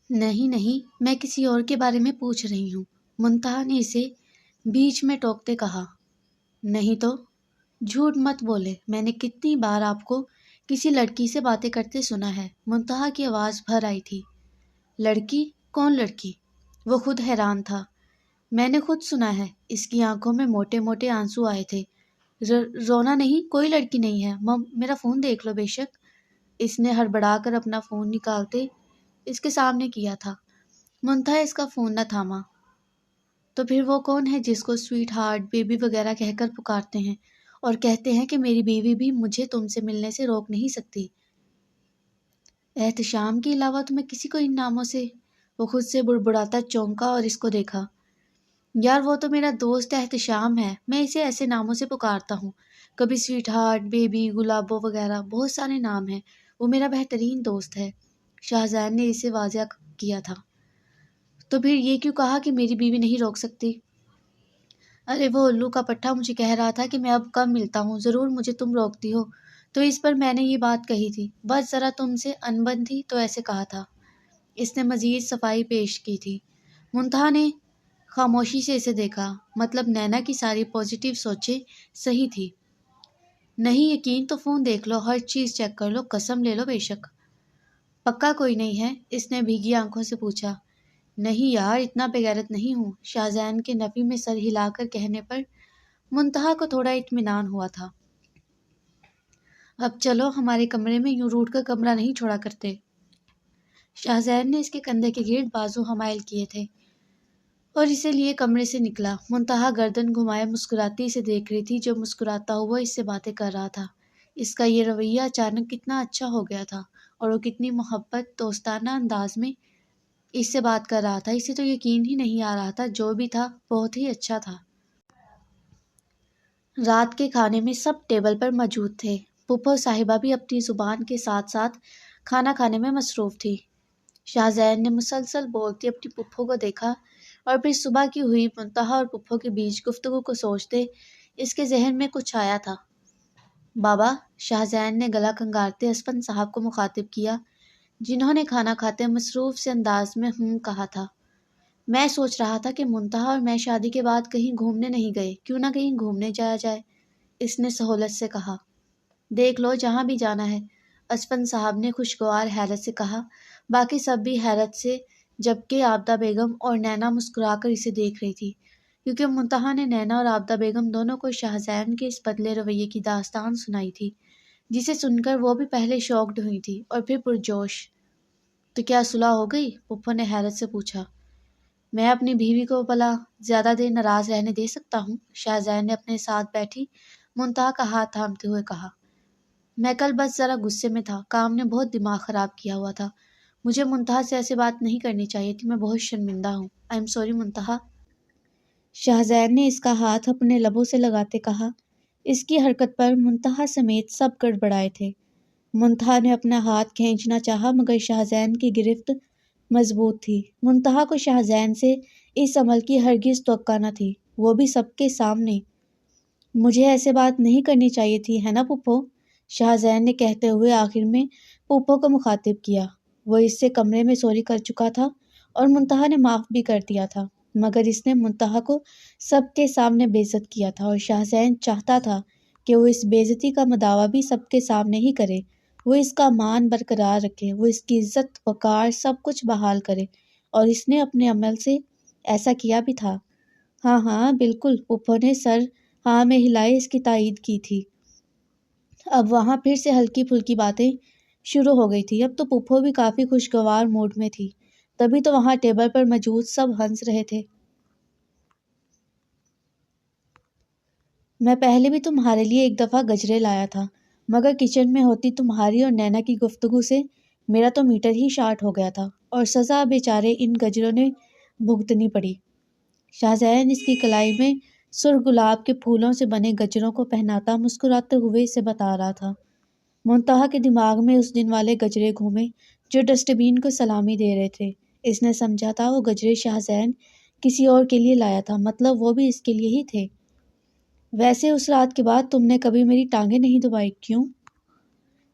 نہیں، میں کسی اور کے بارے میں پوچھ رہی ہوں، منتہا نے اسے بیچ میں ٹوکتے کہا۔ نہیں تو؟ جھوٹ مت بولے، میں نے کتنی بار آپ کو کسی لڑکی سے باتیں کرتے سنا ہے۔ منتہا کی آواز بھر آئی تھی۔ لڑکی؟ کون لڑکی؟ وہ خود حیران تھا۔ میں نے خود سنا ہے۔ اس کی آنکھوں میں موٹے موٹے آنسو آئے تھے۔ رونا نہیں، کوئی لڑکی نہیں ہے، میرا فون دیکھ لو بے شک۔ اس نے ہڑبڑا کر اپنا فون نکالتے اس کے سامنے کیا تھا۔ منتہا اس کا فون نہ تھاما۔ تو پھر وہ کون ہے جس کو سویٹ ہارٹ، بیبی وغیرہ کہہ کر پکارتے ہیں اور کہتے ہیں کہ میری بیوی بھی مجھے تم سے ملنے سے روک نہیں سکتی؟ احتشام کے علاوہ تمہیں کسی کو ان ناموں سے؟ وہ خود سے بڑبڑاتا چونکا اور اس کو دیکھا۔ یار وہ تو میرا دوست احتشام ہے، میں اسے ایسے ناموں سے پکارتا ہوں، کبھی سویٹ ہارٹ، بیبی، گلابو وغیرہ، بہت سارے نام ہیں، وہ میرا بہترین دوست ہے۔ شاہزین نے اسے واضح کیا تھا۔ تو پھر یہ کیوں کہا کہ میری بیوی نہیں روک سکتی؟ ارے وہ الو کا پٹھا مجھے کہہ رہا تھا کہ میں اب کم ملتا ہوں، ضرور مجھے تم روکتی ہو، تو اس پر میں نے یہ بات کہی تھی، بس ذرا تم سے انبن تھی تو ایسے کہا تھا۔ اس نے مزید صفائی پیش کی تھی۔ منتہا نے خاموشی سے اسے دیکھا۔ مطلب نینا کی ساری پازیٹیو سوچیں صحیح تھی؟ نہیں یقین تو فون دیکھ لو، ہر چیز چیک کر لو، قسم لے لو بے شک۔ پکا کوئی نہیں ہے؟ اس نے بھیگی آنکھوں سے پوچھا۔ نہیں یار، اتنا بےغیرت نہیں ہوں، شاہزین کے نفی میں سر ہلا کر کہنے پر منتہا کو تھوڑا اطمینان ہوا تھا۔ اب چلو، ہمارے کمرے میں یوں روٹ کر کمرہ نہیں چھوڑا کرتے۔ شاہزین نے اس کے کندھے کے گرد بازو حمائل کیے تھے اور اسے لیے کمرے سے نکلا۔ منتہا گردن گھمائے مسکراتی اسے دیکھ رہی تھی، جو مسکراتا ہوا اس سے باتیں کر رہا تھا۔ اس کا یہ رویہ اچانک کتنا اچھا ہو گیا تھا اور وہ کتنی محبت دوستانہ انداز میں اس سے بات کر رہا تھا۔ اسے تو یقین ہی نہیں آ رہا تھا، جو بھی تھا بہت ہی اچھا تھا۔ رات کے کھانے میں سب ٹیبل پر موجود تھے۔ پھپھو صاحبہ بھی اپنی زبان کے ساتھ ساتھ کھانا کھانے میں مصروف تھی۔ شاہزین نے مسلسل بولتی اپنی پھپھو کو دیکھا اور پھر صبح کی ہوئی منتہا اور پھپھو کے بیچ گفتگو کو سوچتے اس کے ذہن میں کچھ آیا تھا۔ بابا، شاہزین نے گلا کھنگارتے اسفند صاحب کو مخاطب کیا، جنہوں نے کھانا کھاتے مصروف سے انداز میں کہا تھا۔ میں سوچ رہا تھا کہ منتہا اور میں شادی کے بعد کہیں گھومنے نہیں گئے، کیوں نہ کہیں گھومنے جایا جائے، اس نے سہولت سے کہا۔ دیکھ لو جہاں بھی جانا ہے، اسفند صاحب نے خوشگوار حیرت سے کہا۔ باقی سب بھی حیرت سے، جبکہ عابدہ بیگم اور نینا مسکرا کر اسے دیکھ رہی تھی، کیونکہ منتہا نے نینا اور عابدہ بیگم دونوں کو شاہزین کے اس بدلے رویے کی داستان سنائی تھی، جسے سن کر وہ بھی پہلے شاکڈ ہوئی تھی اور پھر پرجوش۔ تو کیا صلح ہو گئی؟ پھپھو نے حیرت سے پوچھا۔ میں اپنی بیوی کو بھلا زیادہ دیر ناراض رہنے دے سکتا ہوں؟ شاہزین نے اپنے ساتھ بیٹھی منتہا کا ہاتھ تھامتے ہوئے کہا۔ میں کل بس ذرا غصے میں تھا، کام نے بہت دماغ خراب کیا ہوا تھا، مجھے منتہا سے ایسے بات نہیں کرنی چاہیے تھی، میں بہت شرمندہ ہوں، آئی ایم سوری منتہا۔ شاہزین نے اس کا ہاتھ اپنے لبوں سے لگاتے کہا۔ اس کی حرکت پر منتہا سمیت سب گڑبڑائے تھے۔ منتہا نے اپنا ہاتھ کھینچنا چاہا مگر شاہزین کی گرفت مضبوط تھی۔ منتہا کو شاہزین سے اس عمل کی ہرگز توقع نہ تھی، وہ بھی سب کے سامنے۔ مجھے ایسے بات نہیں کرنی چاہیے تھی، ہے نا پھپھو؟ شاہزین نے کہتے ہوئے آخر میں پھپھو کو مخاطب کیا۔ وہ اس سے کمرے میں سوری کر چکا تھا اور منتہا نے معاف بھی کر دیا تھا، مگر اس نے منتہا کو سب کے سامنے بے عزت کیا تھا اور شاہزین چاہتا تھا کہ وہ اس بے عزتی کا مداوع بھی سب کے سامنے ہی کرے، وہ اس کا مان برقرار رکھے، وہ اس کی عزت وقار سب کچھ بحال کرے، اور اس نے اپنے عمل سے ایسا کیا بھی تھا۔ ہاں ہاں بالکل، پھپھو نے سر ہاں میں ہلائے اس کی تائید کی تھی۔ اب وہاں پھر سے ہلکی پھلکی باتیں شروع ہو گئی تھی۔ اب تو پھپھو بھی کافی خوشگوار موڈ میں تھی، تبھی تو وہاں ٹیبل پر موجود سب ہنس رہے تھے۔ میں پہلے بھی تمہارے لیے ایک دفعہ گجرے لایا تھا، مگر کچن میں ہوتی تمہاری اور نینا کی گفتگو سے میرا تو میٹر ہی شارٹ ہو گیا تھا، اور سزا بیچارے ان گجروں نے بھگتنی پڑی۔ شاہزین اس کی کلائی میں سرخ گلاب کے پھولوں سے بنے گجروں کو پہناتا مسکراتے ہوئے اسے بتا رہا تھا۔ منتہا کے دماغ میں اس دن والے گجرے گھومے جو ڈسٹ بین کو سلامی دے رہے تھے۔ اس نے سمجھا تھا وہ گجرے شاہزین کسی اور کے لیے لایا تھا، مطلب وہ بھی اس کے لیے ہی تھے۔ ویسے اس رات کے بعد تم نے کبھی میری ٹانگیں نہیں دبائی، کیوں؟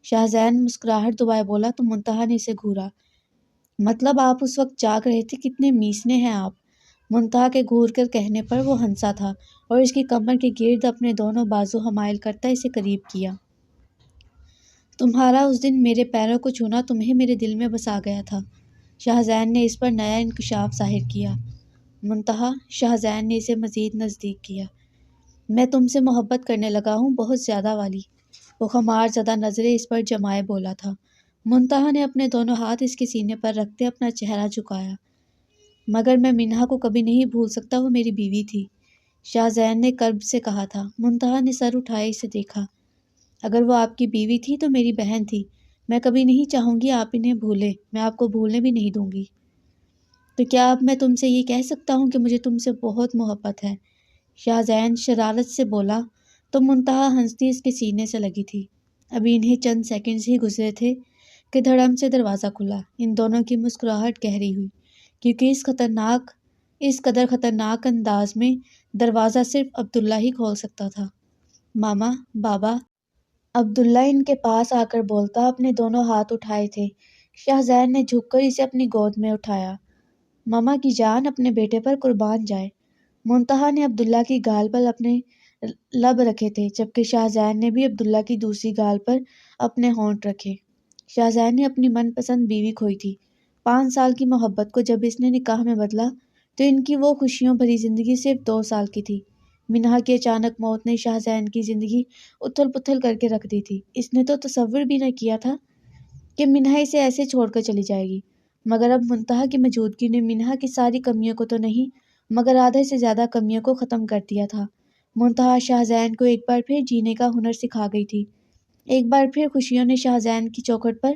شاہزین مسکراہٹ دبائے بولا تو منتہا نے اسے گھورا۔ مطلب آپ اس وقت جاگ رہے تھے، کتنے میسنے ہیں آپ۔ منتہا کے گھور کر کہنے پر وہ ہنسا تھا اور اس کی کمر کے گرد اپنے دونوں بازو حمائل کرتا اسے قریب کیا۔ تمہارا اس دن میرے پیروں کو چھونا تمہیں میرے دل میں بسا گیا تھا۔ شاہزین نے اس پر نیا انکشاف ظاہر کیا۔ منتہا، شاہزین نے اسے مزید نزدیک کیا، میں تم سے محبت کرنے لگا ہوں، بہت زیادہ والی۔ وہ خمار زدہ نظریں اس پر جمائے بولا تھا۔ منتہا نے اپنے دونوں ہاتھ اس کے سینے پر رکھتے اپنا چہرہ جھکایا۔ مگر میں منہا کو کبھی نہیں بھول سکتا، وہ میری بیوی تھی، شاہزین نے کرب سے کہا تھا۔ منتہا نے سر اٹھائے اسے دیکھا۔ اگر وہ آپ کی بیوی تھی تو میری بہن تھی، میں کبھی نہیں چاہوں گی آپ انہیں بھولیں، میں آپ کو بھولنے بھی نہیں دوں گی۔ تو کیا اب میں تم سے یہ کہہ سکتا ہوں کہ مجھے تم سے بہت محبت ہے؟ شاہزین شرارت سے بولا تو منتہا ہنستی اس کے سینے سے لگی تھی۔ ابھی انہیں چند سیکنڈز ہی گزرے تھے کہ دھڑم سے دروازہ کھلا۔ ان دونوں کی مسکراہٹ گہری ہوئی، کیونکہ اس قدر خطرناک انداز میں دروازہ صرف عبداللہ ہی کھول سکتا تھا۔ ماما، بابا، عبداللہ ان کے پاس آ کر بولتا، اپنے دونوں ہاتھ اٹھائے تھے۔ شاہزین نے جھک کر اسے اپنی گود میں اٹھایا۔ ماما کی جان اپنے بیٹے پر قربان جائے۔ منتہا نے عبداللہ کی گال پر اپنے لب رکھے تھے، جبکہ شاہزین نے بھی عبداللہ کی دوسری گال پر اپنے ہونٹ رکھے۔ شاہزین نے اپنی من پسند بیوی کھوئی تھی۔ 5 سال کی محبت کو جب اس نے نکاح میں بدلا تو ان کی وہ خوشیوں بھری زندگی صرف 2 سال کی تھی۔ منہا کی اچانک موت نے شاہزین کی زندگی اتھل پتھل کر کے رکھ دی تھی۔ اس نے تو تصور بھی نہ کیا تھا کہ منہا اسے ایسے چھوڑ کر چلی جائے گی، مگر اب منتہا کی موجودگی نے منہا کی ساری کمیوں کو تو نہیں مگر آدھے سے زیادہ کمیوں کو ختم کر دیا تھا۔ منتہا شاہزین کو ایک بار پھر جینے کا ہنر سکھا گئی تھی۔ ایک بار پھر خوشیوں نے شاہزین کی چوکھٹ پر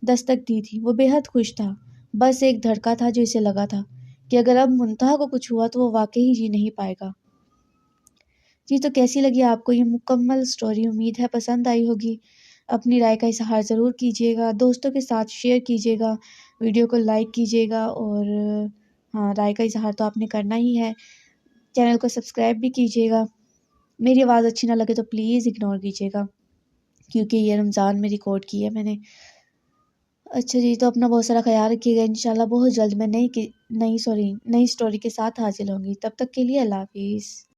دستک دی تھی۔ وہ بے حد خوش تھا، بس ایک دھڑکا تھا جو اسے لگا تھا کہ اگر اب منتہا کو کچھ ہوا تو وہ واقعی جی نہیں پائے گا۔ جی تو کیسی لگی آپ کو یہ مکمل سٹوری؟ امید ہے پسند آئی ہوگی۔ اپنی رائے کا اظہار ضرور کیجیے گا، دوستوں کے ساتھ شیئر کیجیے گا، ویڈیو کو لائک کیجیے گا، اور ہاں رائے کا اظہار تو آپ نے کرنا ہی ہے۔ چینل کو سبسکرائب بھی کیجیے گا۔ میری آواز اچھی نہ لگے تو پلیز اگنور کیجیے گا۔ کیونکہ یہ رمضان میں ریکارڈ کی ہے میں نے۔ اچھا جی، تو اپنا بہت سارا خیال رکھیے گا، انشاءاللہ بہت جلد میں نئی اسٹوری کے ساتھ حاصل ہوں گی۔ تب تک کے لیے اللہ حافظ۔